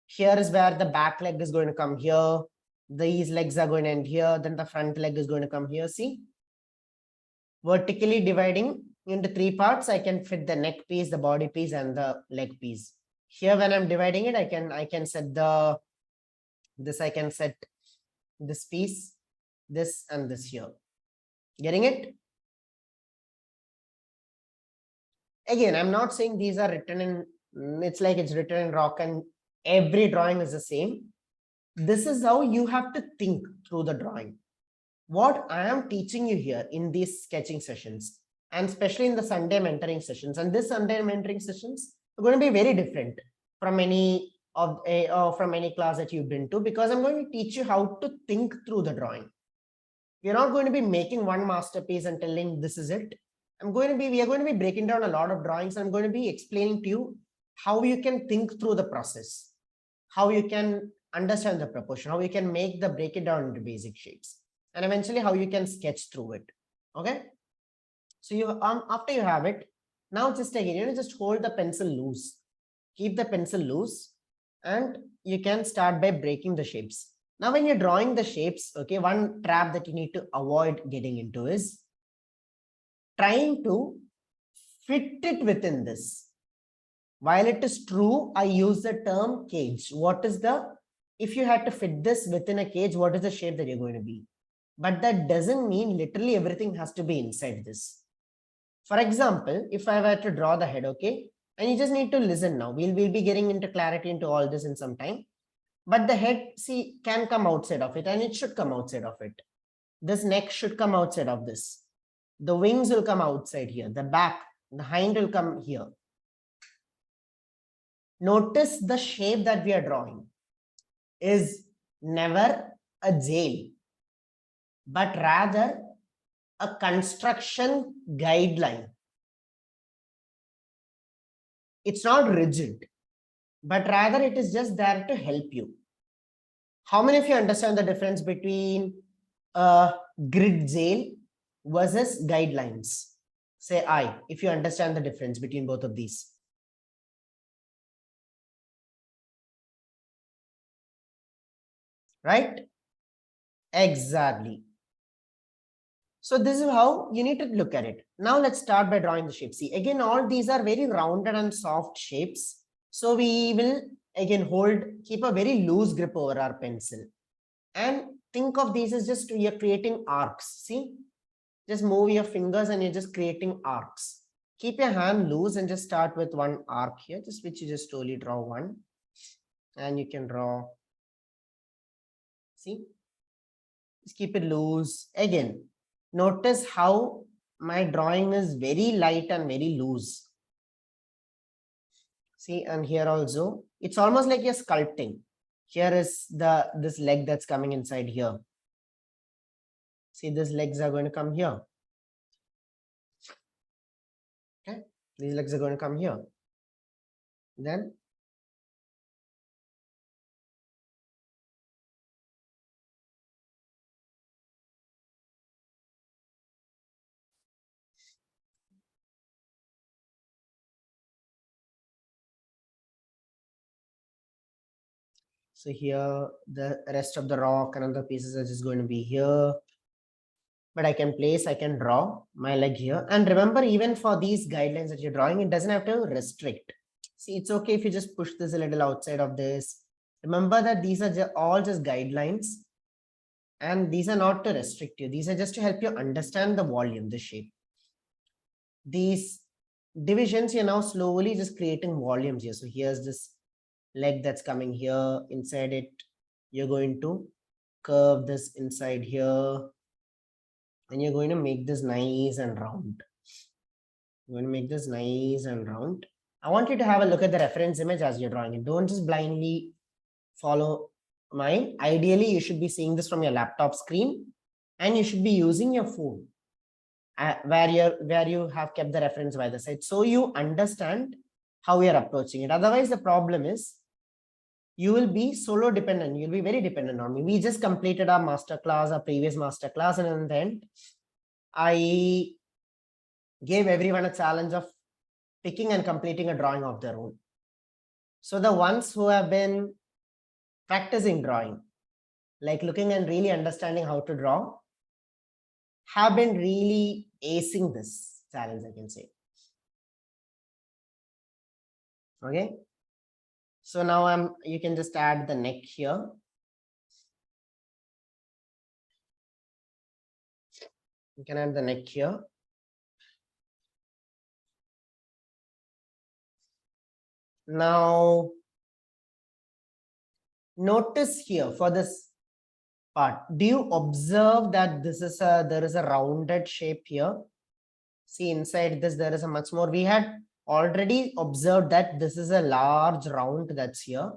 here is where the back leg is going to come here. These legs are going to end here. Then the front leg is going to come here. See, vertically dividing into 3 parts, I can fit the neck piece, the body piece, and the leg piece. Here, when I'm dividing it, I can set I can set this piece, this, and this here. Getting it? Again, I'm not saying these are written in, it's like it's written in rock and every drawing is the same. This is how you have to think through the drawing. What I am teaching you here in these sketching sessions, and especially in the Sunday mentoring sessions, and this Sunday mentoring sessions are going to be very different from any from any class that you've been to, because I'm going to teach you how to think through the drawing. We're not going to be making one masterpiece and telling this is it. We are going to be breaking down a lot of drawings. I'm going to be explaining to you how you can think through the process, how you can understand the proportion, how you can break it down into basic shapes, and eventually how you can sketch through it. Okay. So you after you have it, now just again, just hold the pencil loose, keep the pencil loose, and you can start by breaking the shapes. Now, when you're drawing the shapes, okay, one trap that you need to avoid getting into is trying to fit it within this. While it is true, I use the term cage. If you had to fit this within a cage, what is the shape that you're going to be? But that doesn't mean literally everything has to be inside this. For example, if I were to draw the head, okay, and you just need to listen now. We'll be getting into clarity into all this in some time. But the head, see, can come outside of it, and it should come outside of it. This neck should come outside of this. The wings will come outside here. The back, the hind will come here. Notice the shape that we are drawing is never a jail, but rather a construction guideline. It's not rigid, but rather it is just there to help you. How many of you understand the difference between a grid jail versus guidelines? Say I, if you understand the difference between both of these. Right? Exactly. So this is how you need to look at it. Now let's start by drawing the shape. See, again, all these are very rounded and soft shapes. So we will again keep a very loose grip over our pencil. And think of these as just you're creating arcs. See, just move your fingers and you're just creating arcs. Keep your hand loose and just start with one arc here, which you just slowly draw one. And you can draw, see, just keep it loose. Again, notice how my drawing is very light and very loose. See, and here also, it's almost like you're sculpting. Here is this leg that's coming inside here. See, these legs are going to come here. Okay, these legs are going to come here. Then so here, the rest of the rock and other pieces are just going to be here. But I can draw my leg here. And remember, even for these guidelines that you're drawing, it doesn't have to restrict. See, it's okay if you just push this a little outside of this. Remember that these are all just guidelines. And these are not to restrict you. These are just to help you understand the volume, the shape. These divisions, you're now slowly just creating volumes here. So here's this leg that's coming here. Inside it, you're going to curve this inside here. And you're going to make this nice and round. You're going to make this nice and round. I want you to have a look at the reference image as you're drawing it. Don't just blindly follow mine. Ideally, you should be seeing this from your laptop screen, and you should be using your phone where you have kept the reference by the side, so you understand how you're approaching it. Otherwise, the problem is you will be solo dependent. You'll be very dependent on me. We just completed our masterclass, our previous masterclass, and then I gave everyone a challenge of picking and completing a drawing of their own. So the ones who have been practicing drawing, like looking and really understanding how to draw, have been really acing this challenge, I can say. Okay. So now you can just add the neck here. You can add the neck here. Now, notice here for this part, do you observe that there is a rounded shape here? See, inside this, there is a much more. We had already observed that this is a large round that's here.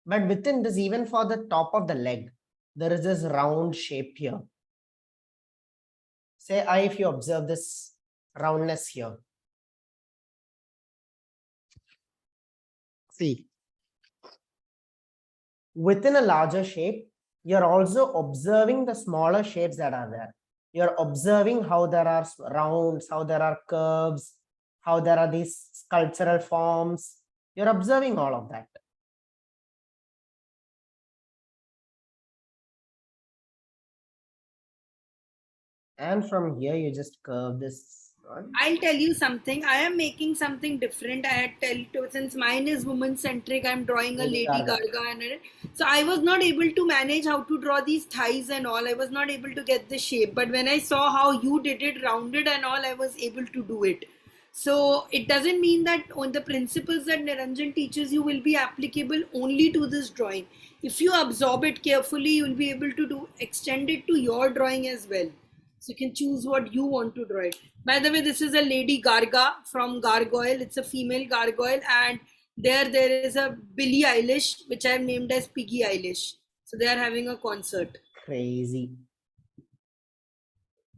But within this, even for the top of the leg, there is this round shape here. Say I, if you observe this roundness here. See, within a larger shape, you're also observing the smaller shapes that are there. You're observing how there are rounds, how there are curves, how there are these sculptural forms. You're observing all of that. And from here, you just curve this one. I'll tell you something. I am making something different. I had tell you, since mine is woman centric, I'm drawing a Lady Lady Gaga. Gaga in it. So I was not able to manage how to draw these thighs and all. I was not able to get the shape. But when I saw how you did it, rounded and all, I was able to do it. So it doesn't mean that on the principles that Niranjan teaches you will be applicable only to this drawing. If you absorb it carefully, you will be able to extend it to your drawing as well. So you can choose what you want to draw it. By the way, this is a Lady Gaga from Gargoyle. It's a female gargoyle, and there is a Billie Eilish, which I've named as Piggy Eilish. So they are having a concert. Crazy.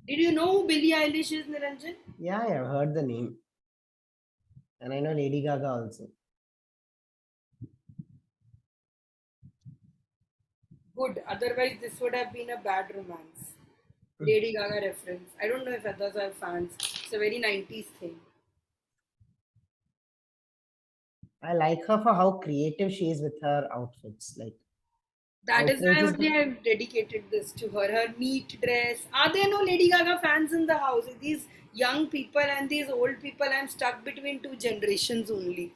Did you know who Billie Eilish is, Niranjan? Yeah, I've heard the name. And I know Lady Gaga also. Good. Otherwise, this would have been a bad romance. Lady Gaga reference. I don't know if others are fans. It's a very 90s thing. I like her for how creative she is with her outfits. Like, that is why outrageous, only I have dedicated this to her. Her neat dress. Are there no Lady Gaga fans in the house? These young people and these old people, I'm stuck between two generations only.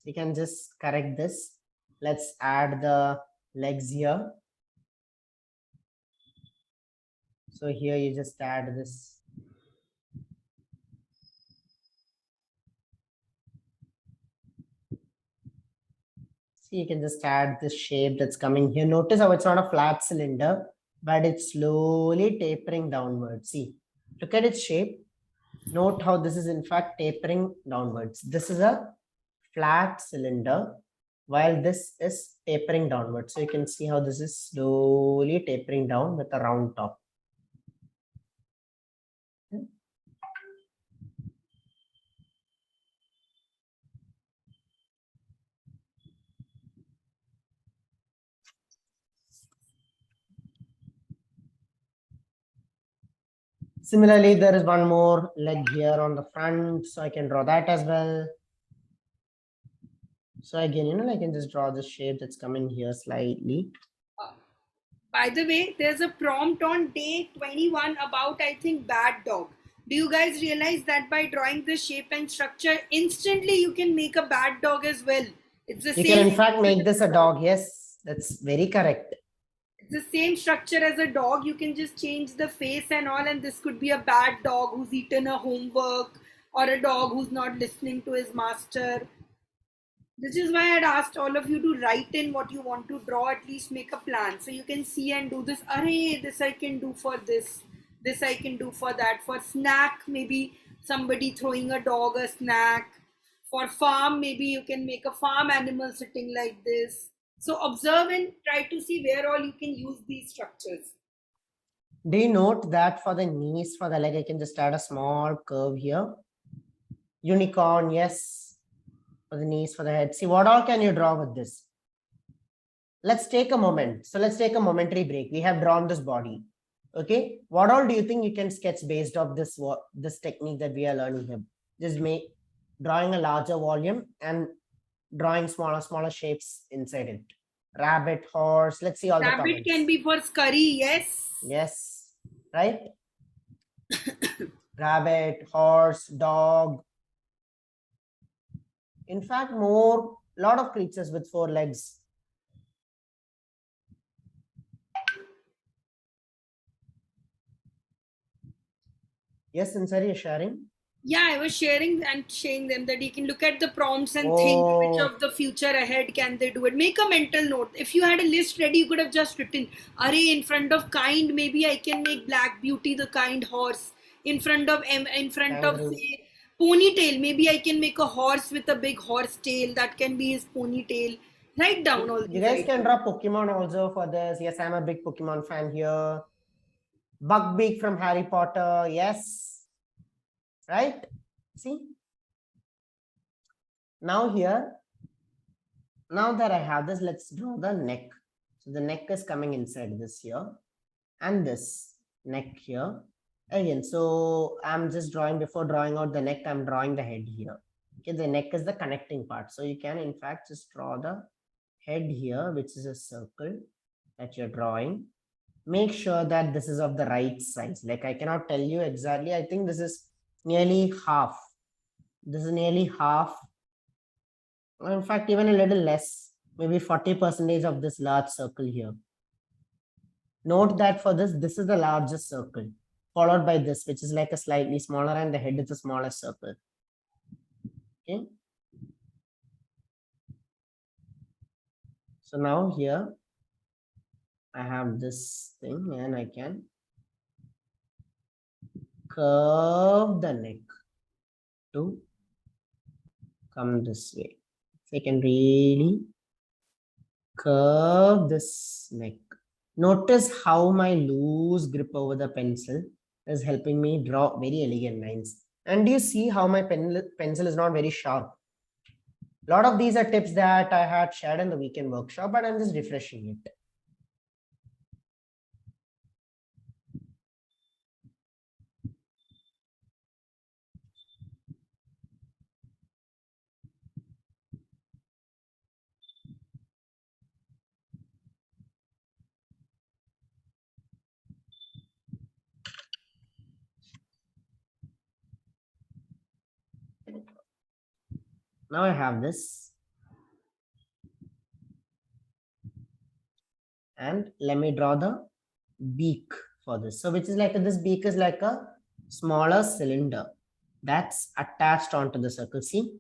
you can just correct this. Let's add the legs here. So here you just add this. See, you can just add this shape that's coming here. Notice how it's not a flat cylinder, but it's slowly tapering downwards. See, look at its shape. Note how this is in fact tapering downwards. This is a flat cylinder, while this is tapering downwards. So you can see how this is slowly tapering down with a round top. Similarly, there is one more leg here on the front, so I can draw that as well. So again, I can just draw the shape that's coming here slightly. By the way, there's a prompt on day 21 about, I think, bad dog. Do you guys realize that by drawing the shape and structure, instantly you can make a bad dog as well? It's the You same. can in fact make this a dog. Yes, that's very correct. It's the same structure as a dog. You can just change the face and all, and this could be a bad dog who's eaten a homework, or a dog who's not listening to his master. This is why I'd asked all of you to write in what you want to draw, at least make a plan. So you can see and do this. Array, this I can do for this. This I can do for that. For snack, maybe somebody throwing a dog a snack. For farm, maybe you can make a farm animal sitting like this. So observe and try to see where all you can use these structures. Do you note that for the knees, for the leg, I can just add a small curve here. Unicorn, yes. For the knees, for the head. See, what all can you draw with this? Let's take a moment. So let's take a momentary break. We have drawn this body. Okay. What all do you think you can sketch based off this technique that we are learning here? Just drawing a larger volume and drawing smaller shapes inside it. Rabbit, horse. Let's see all the comments. Rabbit can be for scurry, yes. Yes. Right? Rabbit, horse, dog. In fact, lot of creatures with 4 legs. Yes, Sincere, you're sharing? Yeah, I was sharing and showing them that you can look at the prompts and think which of the future ahead can they do it. Make a mental note. If you had a list ready, you could have just written, "Array in front of kind, maybe I can make Black Beauty the kind horse. In front of Kangaroo. say ponytail, maybe I can make a horse with a big horse tail. That can be his ponytail." Write down all You these guys can ideas. draw Pokemon also for this. Yes, I'm a big Pokemon fan here. Beak from Harry Potter. Yes. Right? See? Now here, now that I have this, let's draw the neck. So the neck is coming inside this here and this neck here. Again, so I'm just drawing, before drawing out the neck, I'm drawing the head here. Okay, the neck is the connecting part. So you can in fact just draw the head here, which is a circle that you're drawing. Make sure that this is of the right size. Like I cannot tell you exactly. I think this is nearly half. This is nearly half. In fact, even a little less, maybe 40% of this large circle here. Note that for this is the largest circle, followed by this, which is like a slightly smaller, and the head is the smallest circle. Okay. So now here, I have this thing and I can curve the neck to come this way. So I can really curve this neck. Notice how my loose grip over the pencil is helping me draw very elegant lines. And do you see how my pencil is not very sharp? A lot of these are tips that I had shared in the weekend workshop, but I'm just refreshing it. Now I have this. And let me draw the beak for this. So which is like this beak is like a smaller cylinder that's attached onto the circle. See,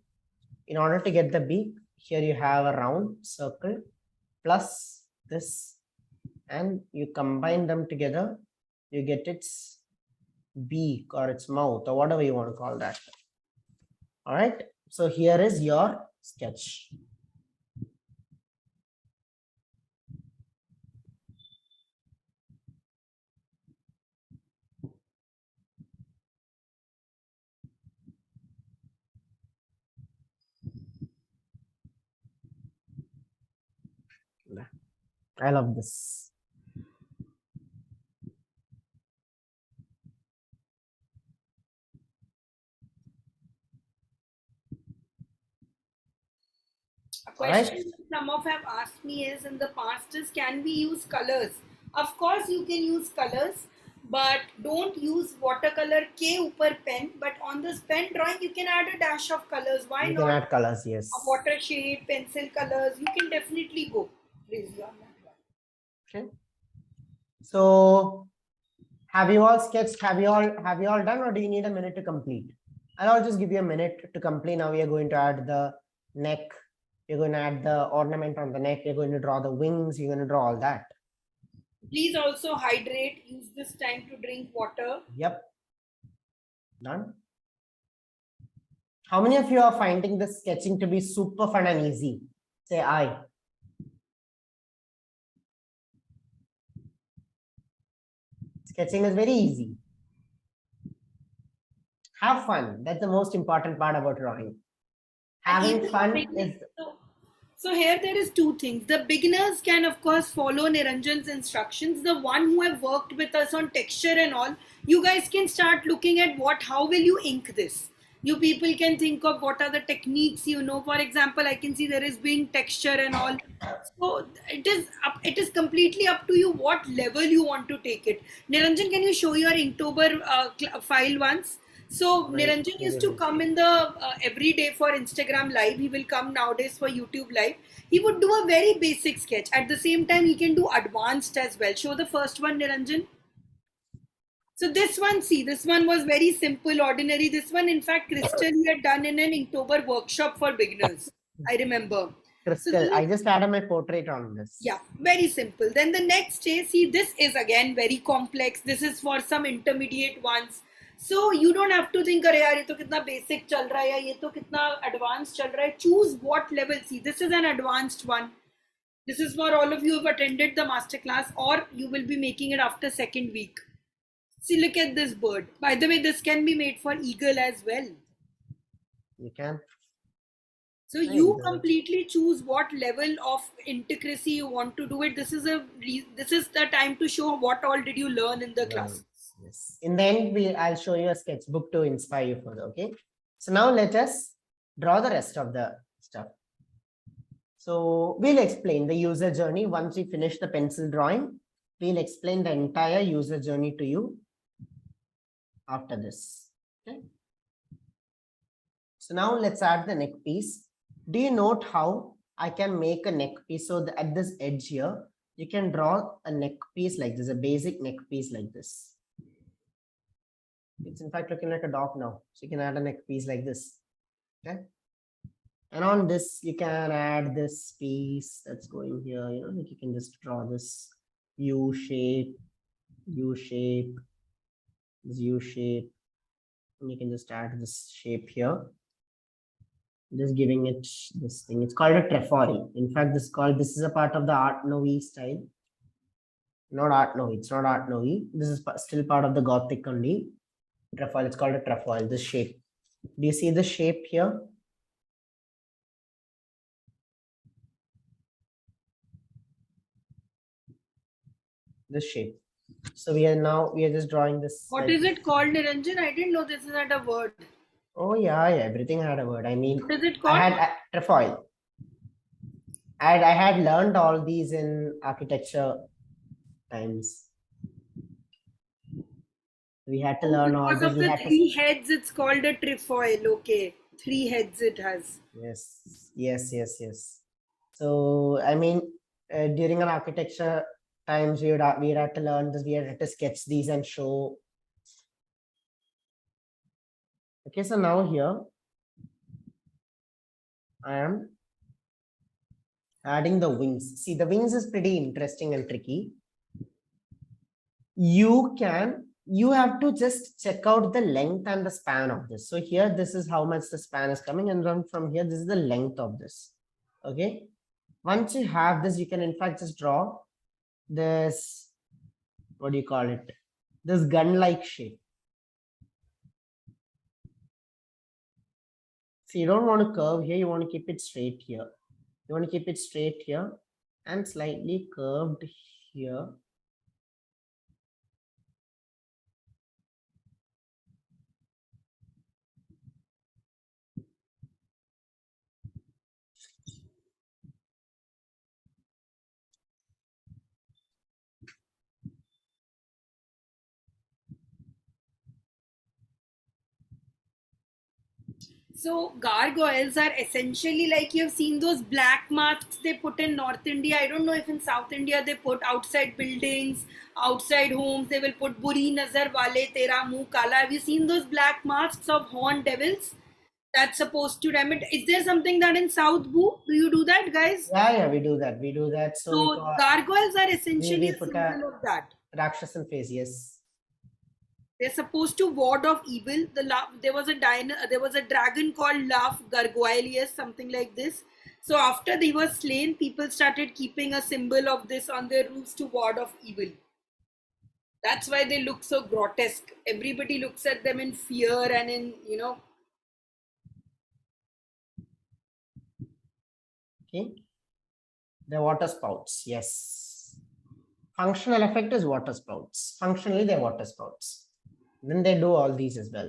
in order to get the beak, here you have a round circle plus this, and you combine them together, you get its beak or its mouth or whatever you want to call that. All right. So here is your sketch. I love this. A question some of have asked me is in the past is, can we use colors? Of course you can use colors, but don't use watercolor ke upar pen, but on this pen drawing you can add a dash of colors. Why You not? can add colors, yes. A water shade, pencil colors, you can definitely go crazy on that one. Okay. So have you all sketched? Have you all done, or do you need a minute to complete? I'll just give you a minute to complete. Now we are going to add the neck. You're going to add the ornament on the neck. You're going to draw the wings. You're going to draw all that. Please also hydrate. Use this time to drink water. Yep. Done. How many of you are finding this sketching to be super fun and easy? Say I. Sketching is very easy. Have fun. That's the most important part about drawing. Having fun is... So here there is two things. The beginners can of course follow Niranjan's instructions. The one who have worked with us on texture and all, you guys can start looking at how will you ink this. You people can think of what are the techniques, for example, I can see there is wing texture and all. So it is completely up to you what level you want to take it. Niranjan, can you show your Inktober file once? So Niranjan used to come in the every day for Instagram live. He will come nowadays for YouTube live. He would do a very basic sketch. At the same time, he can do advanced as well. Show the first one, Niranjan. So this one, see, this one was very simple, ordinary. This one, in fact, Crystal had done in an Inktober workshop for beginners. I remember. So Crystal, I just added my portrait on this. yeah, very simple. Then the next day, see, this is again very complex. This is for some intermediate ones. So you don't have to think, अरे यार ये तो कितना basic चल रहा है या ये तो कितना advanced चल रहा है. Choose what level. See, this is an advanced one. This is for all of you who have attended the masterclass, or you will be making it after second week. See, look at this bird. By the way, this can be made for eagle as well. You can. So you completely choose what level of intricacy you want to do it. This is the time to show what all did you learn in the class. Yes. In the end, I'll show you a sketchbook to inspire you further. Okay. So now let us draw the rest of the stuff. So we'll explain the user journey. Once we finish the pencil drawing, we'll explain the entire user journey to you after this. Okay. So now let's add the neck piece. Do you note how I can make a neck piece? So at this edge here, you can draw a neck piece like this, a basic neck piece like this. It's in fact looking like a dog now. So you can add a neck piece like this. Okay. And on this, you can add this piece that's going here. You know, like you can just draw this U shape, U shape, this U shape. And you can just add this shape here. Just giving it this thing. It's called a trefoil. In fact, this is a part of the Art Nouveau style. Not Art Nouveau. It's not Art Nouveau. This is still part of the Gothic only. Trefoil. It's called a trefoil. This shape. Do you see the shape here? This shape. So we are just drawing this. What is it called, Niranjan? I didn't know this is not a word. Oh yeah, everything had a word. I mean, what is it called? I had trefoil. I had learned all these in architecture times. We had to learn all this. Because of the three heads, it's called a trefoil. Okay, 3 heads it has. Yes. So I mean, during our architecture times, we had to learn this. We had to sketch these and show. Okay, so now here I am adding the wings. See, the wings is pretty interesting and tricky. You have to just check out the length and the span of this. So here, this is how much the span is coming, and then from here, this is the length of this. Okay. Once you have this, you can in fact just draw this, what do you call it? This gun-like shape. So you don't want to curve here, you want to keep it straight here. You want to keep it straight here and slightly curved here. So gargoyles are essentially like you've seen those black masks they put in North India. I don't know if in South India they put outside buildings, outside homes. They will put buri nazar wale tera muh kala. Have you seen those black masks of horned devils? That's supposed to remit. Is there something that in South Boo? Do you do that, guys? Yeah, we do that. So gargoyles are essentially a symbol of that. Rakshasan face, yes. They're supposed to ward off evil. There was a dragon called Laugh Gargoylius, something like this. So after they were slain, people started keeping a symbol of this on their roofs to ward off evil. That's why they look so grotesque. Everybody looks at them in fear and in, Okay. The water spouts, yes. Functional effect is water spouts. Functionally, they're water spouts. Then they do all these as well.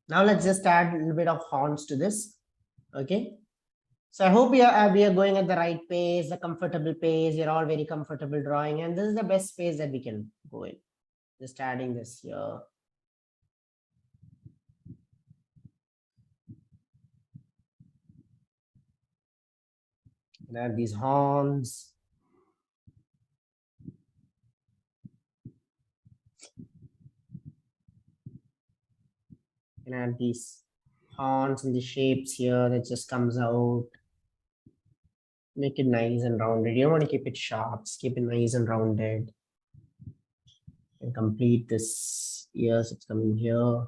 Now let's just add a little bit of horns to this. Okay. So I hope we are going at the right pace, the comfortable pace. You're all very comfortable drawing, and this is the best pace that we can go in. Just adding this here. And add these horns. can add these horns and the shapes here that just comes out. Make it nice and rounded. You don't want to keep it sharp, just keep it nice and rounded. And complete this ears, it's coming here.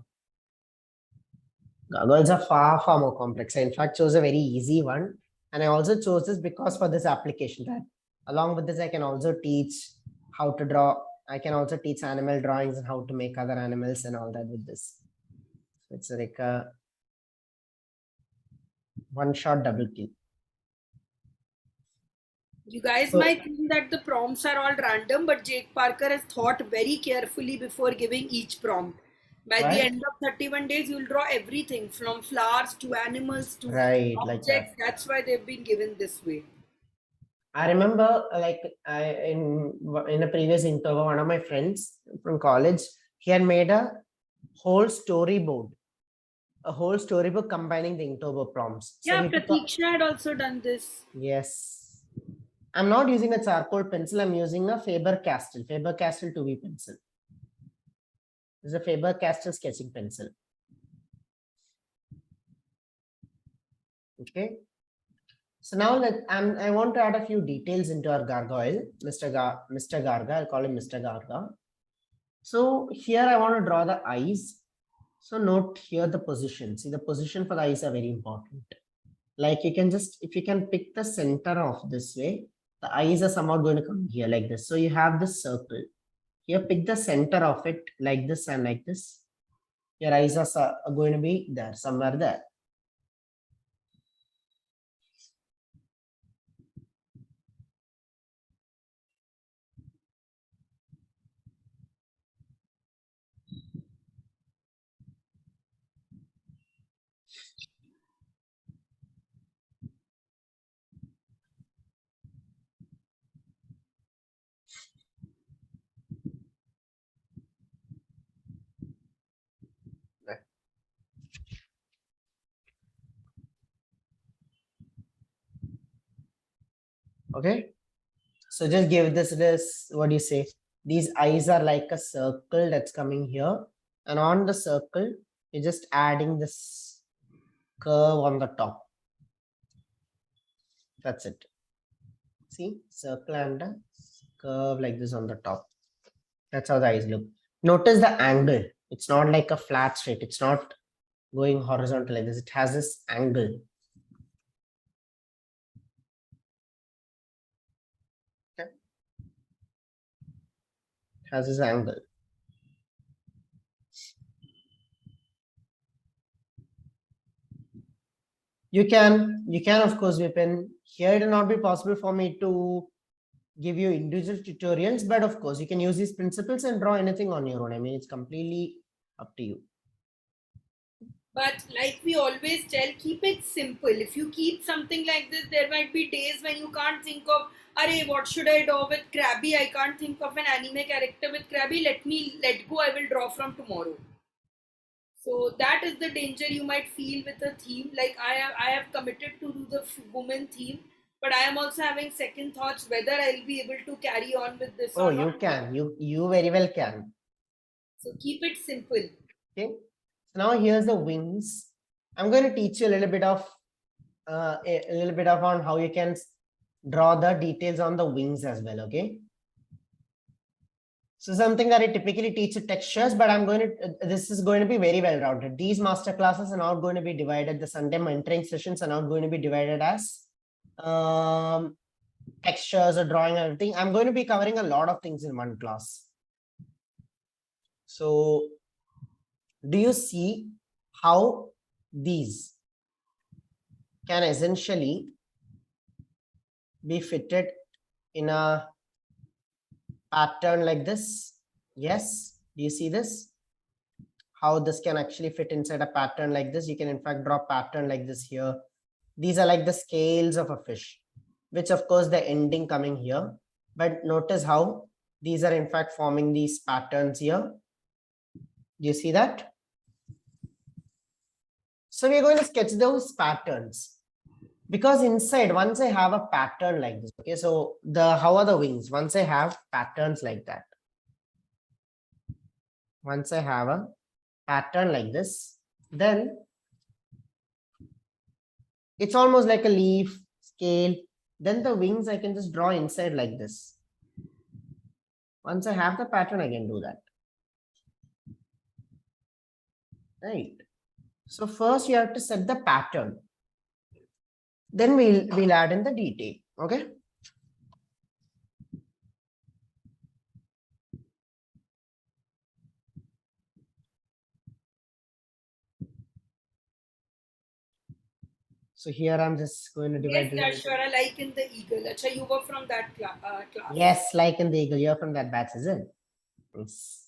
Gargoyles are far more complex. I in fact chose a very easy one. And I also chose this because for this application that along with this, I can also teach how to draw. I can also teach animal drawings and how to make other animals and all that with this. So it's like a one-shot double kill. You guys might think that the prompts are all random, but Jake Parker has thought very carefully before giving each prompt. By the end of 31 days, you'll draw everything from flowers to animals to objects. Like that. That's why they've been given this way. I remember like in a previous Inktober, one of my friends from college, he had made a whole storyboard. A whole storybook combining the Inktober prompts. Yeah, Pratiksha had also done this. Yes. I'm not using a charcoal pencil. I'm using a Faber-Castell 2B pencil. This is a Faber-Castell sketching pencil. Okay. So now I want to add a few details into our gargoyle, Mr. Garga. I'll call him Mr. Garga. So here I want to draw the eyes. So note here the position. See, the position for the eyes are very important. Like you can just, if you can pick the center of this way, the eyes are somehow going to come here like this. So you have this circle. Here, pick the center of it like this and like this. Your eyes are going to be there, somewhere there. Okay, so just give this, what do you say? These eyes are like a circle that's coming here. And on the circle, you're just adding this curve on the top. That's it. See, circle and a curve like this on the top. That's how the eyes look. Notice the angle. It's not like a flat straight. It's not going horizontal like this. It has this angle. Okay. It has this angle. You can of course Vipin. Here it will not be possible for me to give you individual tutorials, but of course you can use these principles and draw anything on your own. I mean, it's completely up to you. But like we always tell, keep it simple. If you keep something like this, there might be days when you can't think of, Arey, what should I draw with Krabby? I can't think of an anime character with Krabby. Let go. I will draw from tomorrow. So that is the danger you might feel with a theme. Like I have committed to do the woman theme, but I am also having second thoughts whether I'll be able to carry on with this. Oh, you can. You very well can. So keep it simple. Okay. So now here's the wings. I'm going to teach you a little bit of on how you can draw the details on the wings as well. Okay. So something that I typically teach textures, but this is going to be very well rounded. These master classes are not going to be divided. The Sunday mentoring sessions are not going to be divided as textures or drawing and everything. I'm going to be covering a lot of things in one class. So do you see how these can essentially be fitted in a pattern like this? Yes. Do you see this? How this can actually fit inside a pattern like this? You can in fact draw a pattern like this here. These are like the scales of a fish, which of course the ending coming here. But notice how these are in fact forming these patterns here. Do you see that? So we're going to sketch those patterns. Because inside, once I have a pattern like this, okay, so how are the wings? Once I have patterns like that, once I have a pattern like this, Then it's almost like a leaf scale. Then the wings I can just draw inside like this. Once I have the pattern, I can do that. Right. So first you have to set the pattern. Then we'll add in the detail. Okay. So here I'm just going to divide. Yes, Dashwara, like in the eagle. Acha, you were from that class. Yes, like in the eagle. You're from that batch, isn't it? Yes.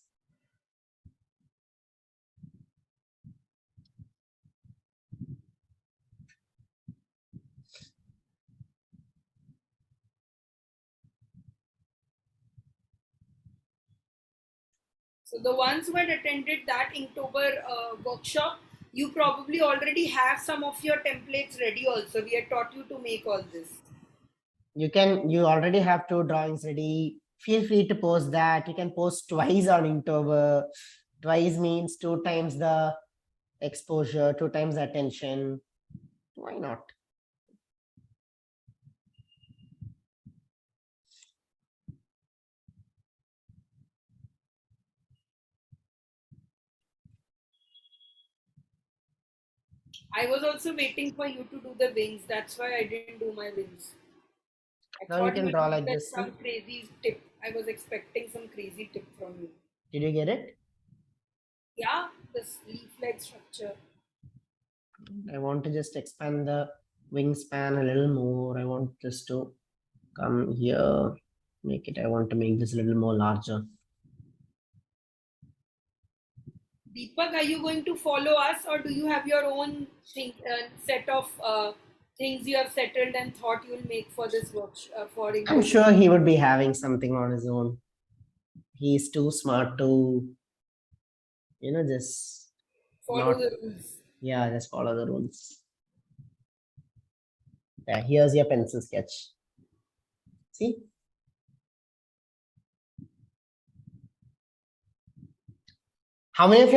So the ones who had attended that Inktober workshop, you probably already have some of your templates ready also. We had taught you to make all this. You already have 2 drawings ready. Feel free to post that. You can post twice on Inktober. Twice means 2 times the exposure, 2 times the attention. Why not? I was also waiting for you to do the wings. That's why I didn't do my wings. I Now you thought can you draw would like get this. some crazy tip. I was expecting some crazy tip from you. Did you get it? Yeah, this leaf-like structure. I want to just expand the wingspan a little more. I want this to come here. I want to make this a little more larger. Deepak, are you going to follow us, or do you have your own set of things you have settled and thought you'll make for this work? I'm sure he would be having something on his own. He's too smart to, just follow the rules. Yeah, just follow the rules. Yeah, here's your pencil sketch. See? How many of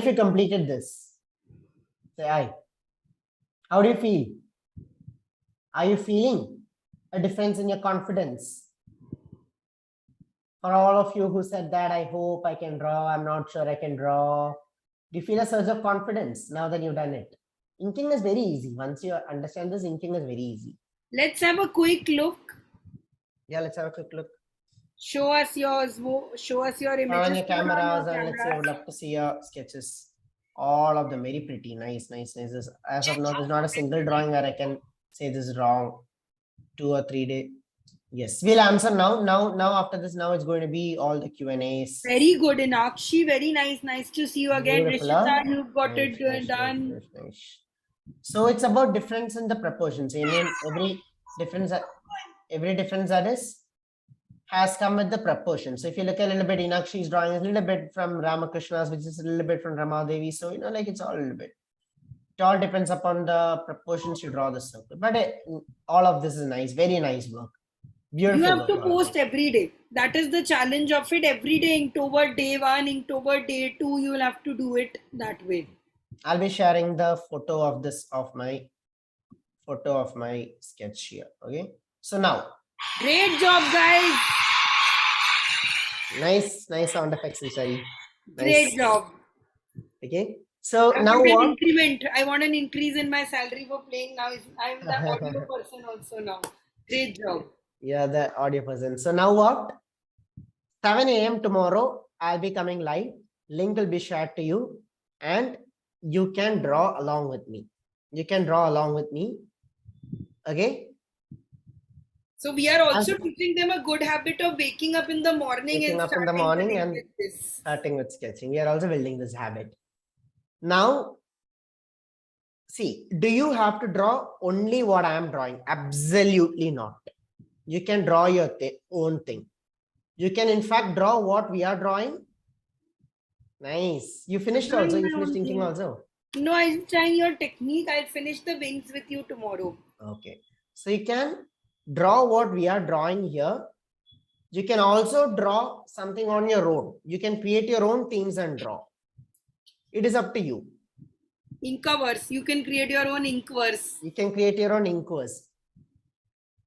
you completed this? Say aye. How do you feel? Are you feeling a difference in your confidence? For all of you who said that, I hope I can draw, I'm not sure I can draw. Do you feel a surge of confidence now that you've done it? Inking is very easy. Once you understand this, inking is very easy. Let's have a quick look. Yeah, let's have a quick look. Show us yours. Show us your images. On your cameras, and let's see. I would love to see your sketches. All of them very pretty. Nice. As of now, there's not a single drawing where I can say this is wrong. 2 or 3 days. Yes, we'll answer now. Now after this, now it's going to be all the Q&As. Very good, Inakshi. Very nice. Nice to see you again. Rishita, you've got it done. Nice. So it's about difference in the proportions. Every difference that is has come with the proportion. So if you look a little bit, Inakshi's drawing is a little bit from Ramakrishna's, which is a little bit from Ramadevi. So, it's all a little bit. It all depends upon the proportions you draw the circle. But all of this is nice. Very nice work. Beautiful. You have to post every day. That is the challenge of it. Every day, Inktober day 1, Inktober day 2, you will have to do it that way. I'll be sharing the photo of my sketch here. Okay. So now. Great job, guys. Nice sound effects, Sorry. Great job. Okay. So now what? I want an increase in my salary for playing now. I'm the audio person also now. Great job. Yeah, the audio person. So now what? 7 a.m. tomorrow, I'll be coming live. Link will be shared to you, and you can draw along with me. Okay. So we are also teaching them a good habit of waking up in the morning and starting with sketching. We are also building this habit. Now, see, do you have to draw only what I am drawing? Absolutely not. You can draw your own thing. You can in fact draw what we are drawing. Nice. You finished also. You finished thinking also. No, I'm trying your technique. I'll finish the wings with you tomorrow. Okay. So you can draw what we are drawing here. You can also draw something on your own. You can create your own themes and draw. It is up to you. Inkverse. You can create your own Inkverse. You can create your own Inkverse.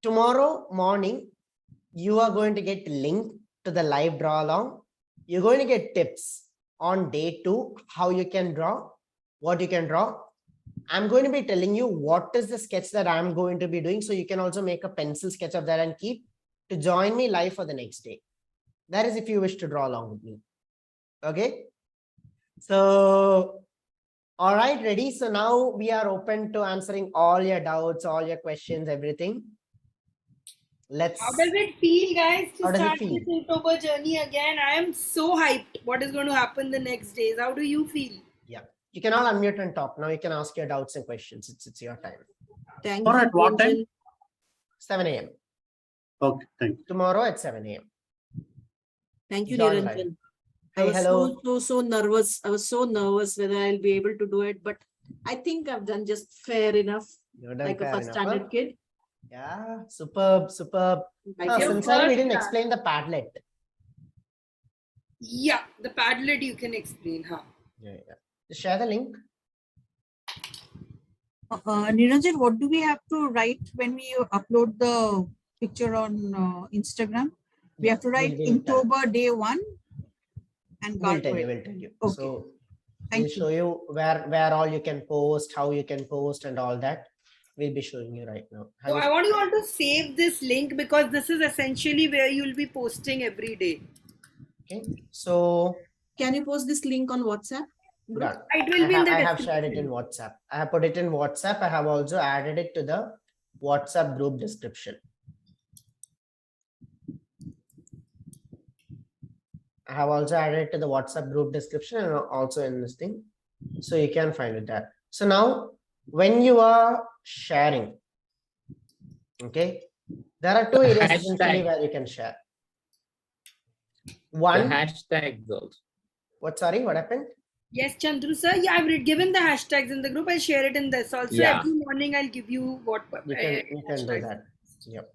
Tomorrow morning, you are going to get link to the live draw along. You're going to get tips on day 2, how you can draw, what you can draw. I'm going to be telling you what is the sketch that I'm going to be doing. So you can also make a pencil sketch of that and keep to join me live for the next day. That is if you wish to draw along with me. Okay. So, all right, ready. So now we are open to answering all your doubts, all your questions, everything. Let's. How does it feel, guys, to How does it start feel? this Inktober journey again? I am so hyped. What is going to happen the next days? How do you feel? Yeah, you can all unmute and talk. Now you can ask your doubts and questions. It's your time. Thank Tomorrow you. at what time? 7 a.m. Okay, thank you. Tomorrow at 7 a.m. Thank you, Join Niranjan. live. I Hey, was hello. so nervous. I was so nervous whether I'll be able to do it, but I think I've done just fair enough, You're done like a fair first enough, standard huh? kid. Yeah, superb, superb. I Huh, feel since we didn't first explain the Padlet. Yeah, the Padlet you can explain, huh? Yeah. Just share the link. Niranjan, what do we have to write when we upload the picture on Instagram? We have to write we'll tell. Inktober day 1 and We'll tell gargoyle. you. We'll tell you. Okay. So Thank we'll show you where all you can post, how you can post, and all that. We'll be showing you right now. So I want you all to save this link because this is essentially where you'll be posting every day. Okay. So Can you post this link on WhatsApp? done. It will be in the I have shared it in description. WhatsApp. I have put it in WhatsApp. I have also added it to the WhatsApp group description. I have also added it to the WhatsApp group description and also in this thing. So you can find it there. So now when you are sharing, okay, there are two areas essentially where you can share. One, the hashtags also. what, sorry, what happened? Yes, Chandru sir. Yeah, I've given the hashtags in the group. I'll share it in this also. Yeah. Every morning I'll give you what You can do hashtags. that. Yep.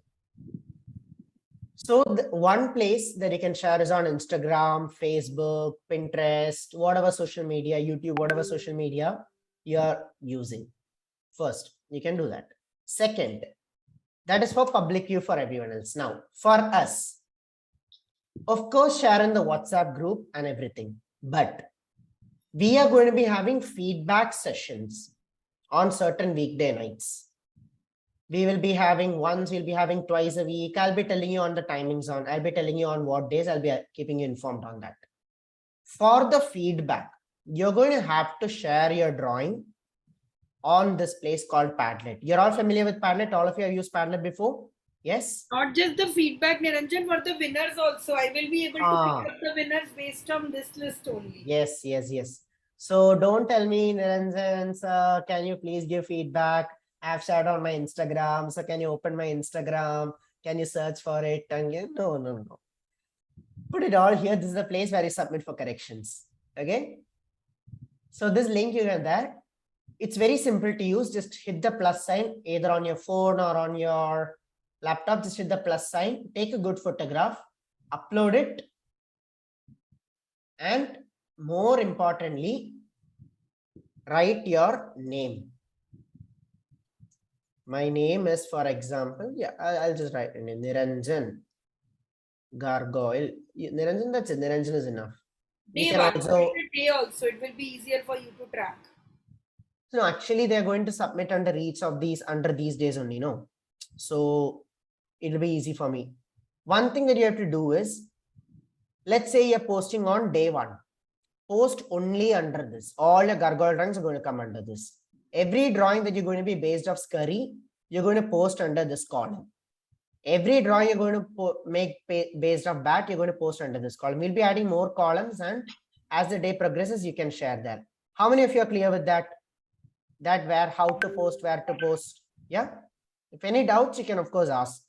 So the one place that you can share is on Instagram, Facebook, Pinterest, whatever social media, YouTube, whatever social media you're using. First, you can do that. Second, that is for public view for everyone else. Now, for us, of course, share in the WhatsApp group and everything, but we are going to be having feedback sessions on certain weekday nights. We will be having once, we'll be having twice a week. I'll be telling you on the timings on, I'll be telling you on what days, I'll be keeping you informed on that. For the feedback, you're going to have to share your drawing on this place called Padlet. You're all familiar with Padlet? All of you have used Padlet before? Yes? Not just the feedback, Niranjan, for the winners also. I will be able to pick up the winners based on this list only. Yes, yes, yes. So don't tell me, Niranjan, sir, can you please give feedback? I've shared on my Instagram. So can you open my Instagram? Can you search for it? And no. Put it all here. This is the place where you submit for corrections. Okay. So this link you get there. It's very simple to use. Just hit the plus sign either on your phone or on your laptop. Just hit the plus sign. Take a good photograph. Upload it. And more importantly, write your name. My name is, for example, yeah, I'll just write it in Niranjan Gargoyle. Niranjan, that's it. Niranjan is enough. Day You can one, also, day also, it will be easier for you to track. no, actually, they're going to submit under each of these under these days only, no. So it'll be easy for me. One thing that you have to do is, let's say you're posting on day 1. Post only under this. All your gargoyle drawings are going to come under this. Every drawing that you're going to be based off scurry, you're going to post under this column. Every drawing you're going to make based off bat, you're going to post under this column. We'll be adding more columns, and as the day progresses, you can share that. How many of you are clear with that? That where, how to post, where to post? Yeah. If any doubts, you can of course ask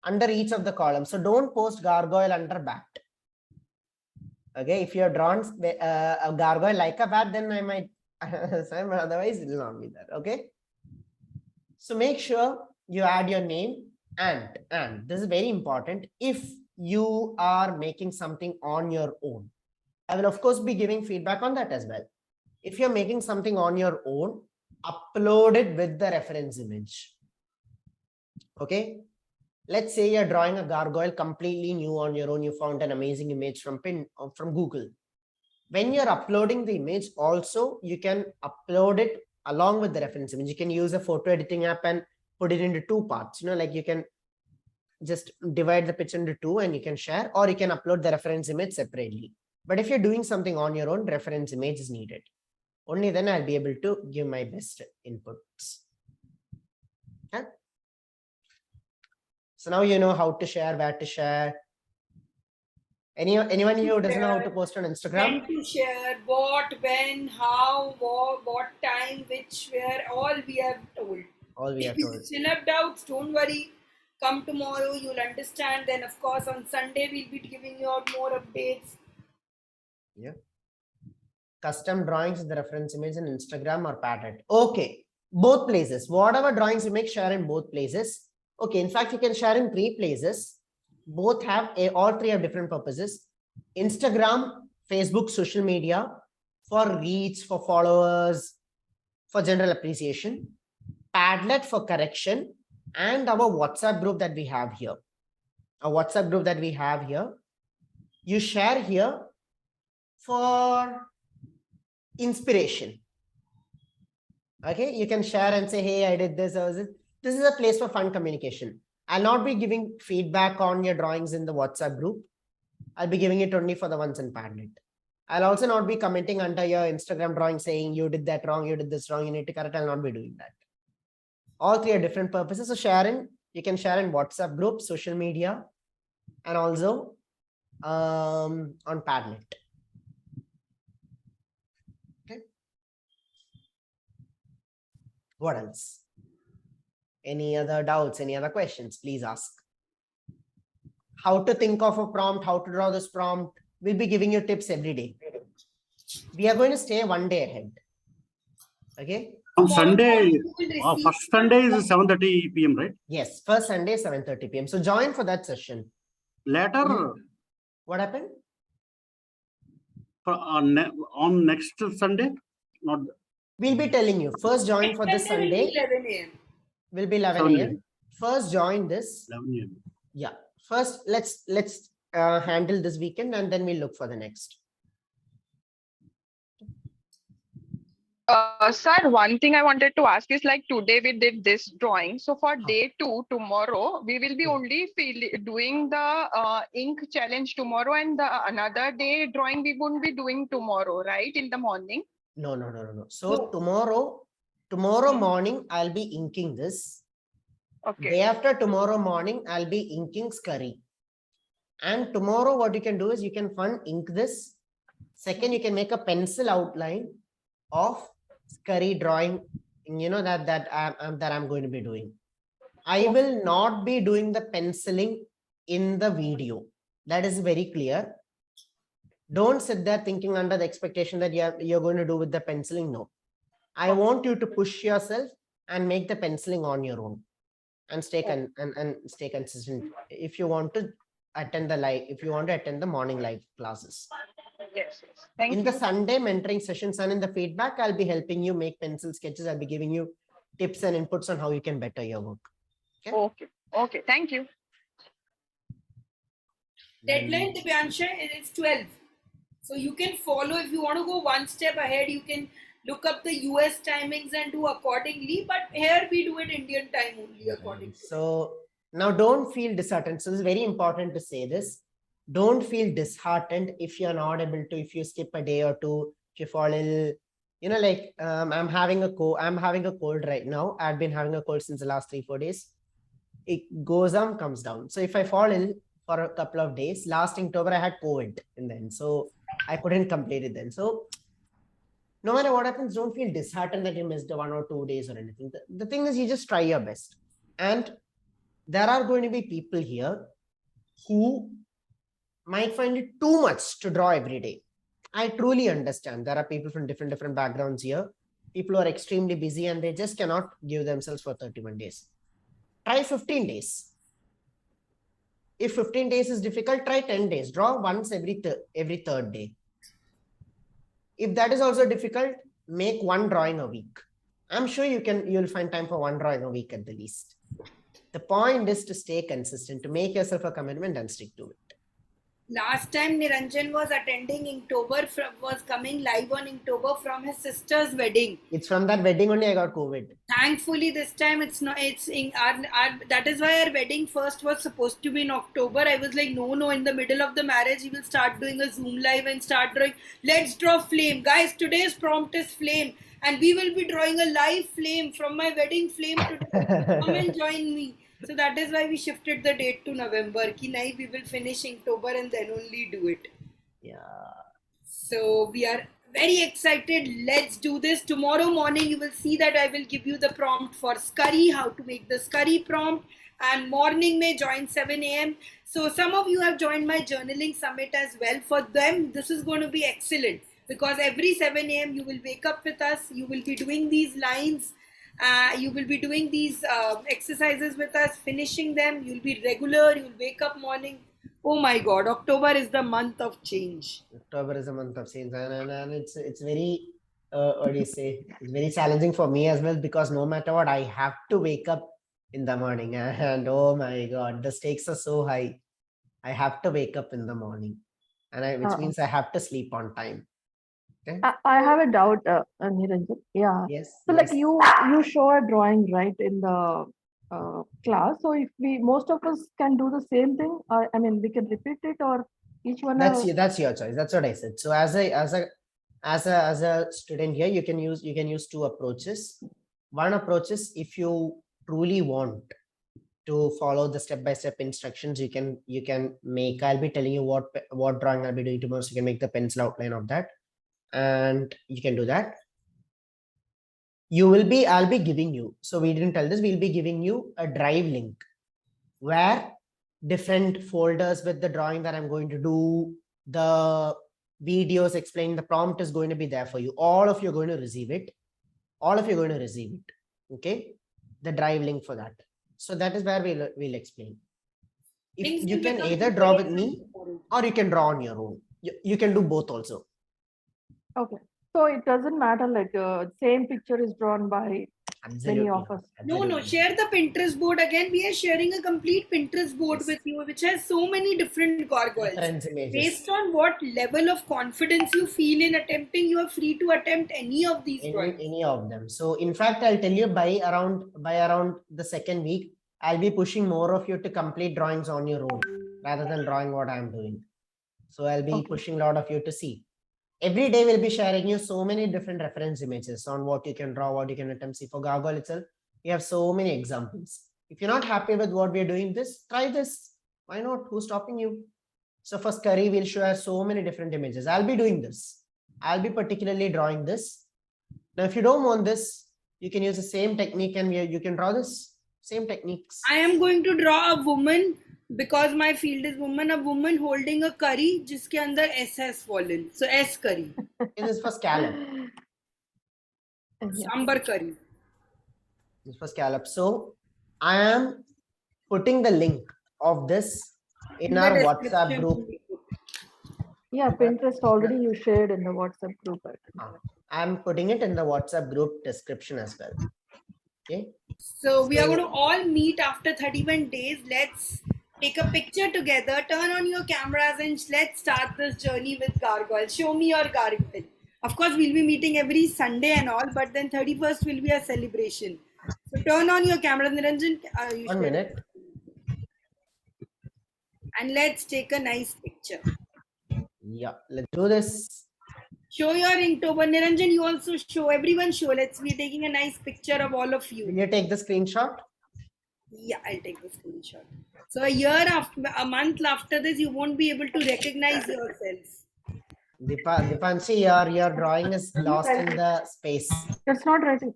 under each of the columns. So don't post gargoyle under bat. Okay, if you have drawn a gargoyle like a bat, then I might, otherwise it will not be there. Okay. So make sure you add your name and this is very important. If you are making something on your own, I will of course be giving feedback on that as well. if you're making something on your own, upload it with the reference image. Okay. Let's say you're drawing a gargoyle completely new on your own. You found an amazing image from Google. When you're uploading the image, also you can upload it along with the reference image. You can use a photo editing app and put it into two parts. Like you can just divide the picture into two and you can share, or you can upload the reference image separately. But if you're doing something on your own, reference image is needed. Only then I'll be able to give my best inputs. Okay. So now you know how to share, where to share. Anyone here who doesn't know how to post on Instagram? When to share, what, when, how, what time, which, where, all we have told. All we If have you told. still have doubts, don't worry. Come tomorrow, you'll understand. Then, of course, on Sunday, we'll be giving you out more updates. Yeah. Custom drawings with the reference image in Instagram or pattern. Okay. Both places. Whatever drawings you make, share in both places. Okay. In fact, you can share in 3 places. Both have all 3 have different purposes. Instagram, Facebook, social media for reach, for followers, for general appreciation. Padlet for correction, and our WhatsApp group that we have here. A WhatsApp group that we have here. You share here for inspiration. Okay, you can share and say, hey, I did this. This is a place for fun communication. I'll not be giving feedback on your drawings in the WhatsApp group. I'll be giving it only for the ones in Padlet. I'll also not be commenting under your Instagram drawing saying you did that wrong, you did this wrong, you need to correct. I'll not be doing that. All 3 are different purposes. So you can share in WhatsApp group, social media, and also on Padlet. Okay. What else? Any other doubts? Any other questions? Please ask. How to think of a prompt, how to draw this prompt. We'll be giving you tips every day. We are going to stay one day ahead. Okay. On Tomorrow Sunday, morning you will receive- first Sunday is 7:30 p.m., right? Yes, first Sunday, 7:30 p.m. So join for that session. Later, What happened? on next Sunday, not We'll be telling you. First join for this Sunday will be Sunday. 11 a.m. Will be 11 7 a.m. First join this. 11 a.m. Yeah. First, let's handle this weekend and then we'll look for the next. Sir, one thing I wanted to ask is like today we did this drawing. So for day 2, tomorrow, we will be only doing the ink challenge tomorrow, and the another day drawing we won't be doing tomorrow, right? In the morning. No. So tomorrow morning, I'll be inking this. Okay. Day after tomorrow morning, I'll be inking scurry. And tomorrow, what you can do is you can ink this. Second, you can make a pencil outline of scurry drawing, that I'm going to be doing. I will not be doing the penciling in the video. That is very clear. Don't sit there thinking under the expectation that you're going to do with the penciling. No. I want you to push yourself and make the penciling on your own and stay stay consistent. If you want to attend the morning live classes. Yes. Thank you. In the Sunday mentoring sessions and in the feedback, I'll be helping you make pencil sketches. I'll be giving you tips and inputs on how you can better your work. Okay. Thank you. Deadline, Divyansha, is 12. So you can follow. If you want to go one step ahead, you can look up the US timings and do accordingly. But here we do it Indian time only accordingly. So now don't feel disheartened. So it's very important to say this. Don't feel disheartened if you're not able to, if you skip a day or two, if you fall ill, I'm having a cold right now. I've been having a cold since the last 3-4 days. It goes on, comes down. So if I fall ill for a couple of days, last Inktober, I had COVID and then, so I couldn't complete it then. So no matter what happens, don't feel disheartened that you missed 1 or 2 days or anything. The thing is, you just try your best. And there are going to be people here who might find it too much to draw every day. I truly understand. There are people from different backgrounds here. People who are extremely busy and they just cannot give themselves for 31 days. Try 15 days. If 15 days is difficult, try 10 days. Draw once every third day. If that is also difficult, make one drawing a week. I'm sure you'll find time for one drawing a week at the least. The point is to stay consistent, to make yourself a commitment and stick to it. Last time Niranjan was attending Inktober, was coming live on Inktober from his sister's wedding. It's from that wedding only I got COVID. Thankfully, this time it's not. It's in that is why our wedding first was supposed to be in October. I was like, no. In the middle of the marriage, we will start doing a Zoom live and start drawing. Let's draw flame, guys. Today's prompt is flame, and we will be drawing a live flame from my wedding flame today. Come and join me. So that is why we shifted the date to November. Ki nahi, we will finish October and then only do it. Yeah. So we are very excited. Let's do this. Tomorrow morning, you will see that I will give you the prompt for scurry, how to make the scurry prompt. And morning may join 7 a.m. So some of you have joined my journaling summit as well. For them, this is going to be excellent because every 7 a.m. you will wake up with us. You will be doing these lines. You will be doing these exercises with us, finishing them. You'll be regular. You'll wake up morning. Oh my God, October is the month of change. October is a month of change, and it's very what do you say? It's very challenging for me as well because no matter what, I have to wake up in the morning, and oh my God, the stakes are so high. I have to wake up in the morning, and which means I have to sleep on time. Okay. I have a doubt, Niranjan. Yeah. Yes. So like yes. you show a drawing right in the class. So if most of us can do the same thing, I mean, we can repeat it or each one. That's your choice. That's what I said. So as a student here, you can use two approaches. One approach is if you truly want to follow the step-by-step instructions, you can make. I'll be telling you what drawing I'll be doing tomorrow. So you can make the pencil outline of that. And you can do that. I'll be giving you, so we didn't tell this, we'll be giving you a drive link where different folders with the drawing that I'm going to do, the videos explaining the prompt is going to be there for you. All of you are going to receive it. Okay. The drive link for that. So that is where we'll explain. If you can either draw with me or you can draw on your own. You can do both also. Okay. So it doesn't matter, like same picture is drawn by many of us. No, share the Pinterest board again. We are sharing a complete Pinterest board with you, which has so many different gargoyles. Based on what level of confidence you feel in attempting, you are free to attempt any of these drawings. Any of them. So in fact, I'll tell you by around the second week, I'll be pushing more of you to complete drawings on your own rather than drawing what I'm doing. So I'll be pushing a lot of you to see. Every day we'll be sharing you so many different reference images on what you can draw, what you can attempt. See, for gargoyle itself, we have so many examples. If you're not happy with what we're doing, try this. Why not? Who's stopping you? So for scurry, we'll show you so many different images. I'll be doing this. I'll be particularly drawing this. Now, if you don't want this, you can use the same technique and you can draw this. Same techniques. I am going to draw a woman. Because my field is woman, a woman holding a curry, jiske andar S has fallen. So S curry. It is for scallop. Sambar curry. This for scallop. So I am putting the link of this in our WhatsApp group. Yeah, Pinterest already you shared in the WhatsApp group. I'm putting it in the WhatsApp group description as well. Okay. So we are going to all meet after 31 days. Let's take a picture together, turn on your cameras and let's start this journey with gargoyle. Show me your gargoyle. Of course, we'll be meeting every Sunday and all, but then 31st will be a celebration. So turn on your cameras, Niranjan. 1 minute. And let's take a nice picture. Yeah, let's do this. Show your Inktober. Niranjan, you also show. Everyone show. We're taking a nice picture of all of you. Will you take the screenshot? Yeah, I'll take the screenshot. So a month after this, you won't be able to recognize yourself. Dipanshi, your drawing is lost in the space. It's not ready.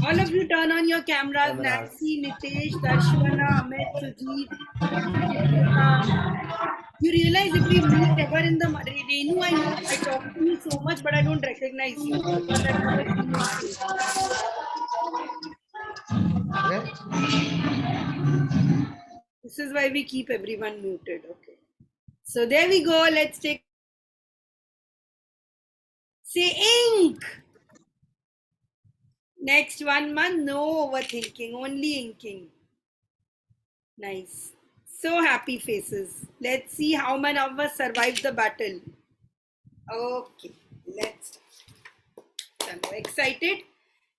All of you turn on your cameras. Nancy, Nitesh, Darshana, Amit, Sujit. You realize if we meet ever in the Renu, I talk to you so much, but I don't recognize you. Okay. This is why we keep everyone muted. Okay. So there we go. Let's take Say ink. Next 1 month, no overthinking, only inking. Nice. So happy faces. Let's see how many of us survive the battle. Okay, let's start. Excited?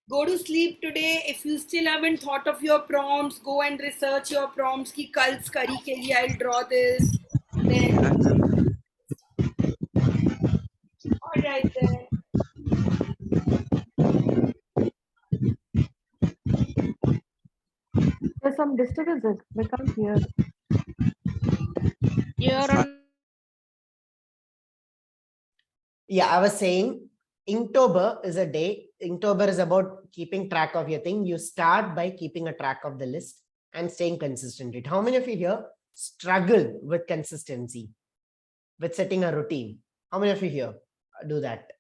Go to sleep today. If you still haven't thought of your prompts, go and research your prompts. Ki kal's curry ke liye I'll draw this. Then, all right then. There's some disturbances. We can't hear. You're on. Yeah, I was saying Inktober is a day. Inktober is about keeping track of your thing. You start by keeping a track of the list and staying consistent. How many of you here struggle with consistency, with setting a routine? How many of you here do that?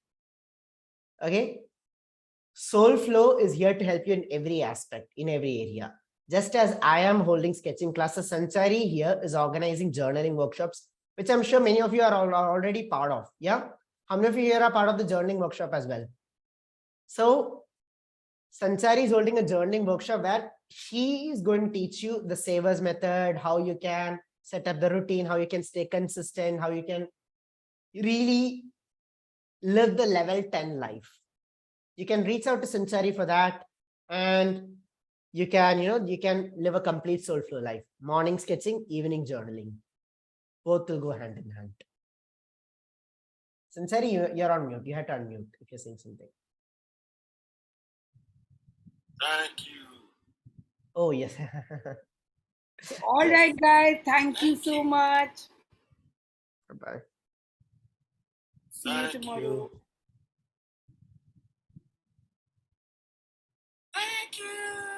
Okay. Soul Flow is here to help you in every aspect, in every area. Just as I am holding sketching classes, Sanchari here is organizing journaling workshops, which I'm sure many of you are already part of. Yeah. How many of you here are part of the journaling workshop as well? So Sanchari is holding a journaling workshop where she is going to teach you the savers method, how you can set up the routine, how you can stay consistent, how you can really live the level 10 life. You can reach out to Sanchari for that, and you can, you can live a complete soul flow life. Morning sketching, evening journaling. Both will go hand in hand. Sanchari, you're on mute. You had to unmute if you're saying something. Thank you. Oh, yes. All Yes. right, guys. Thank you so much. Bye-bye. See you tomorrow. Thank you.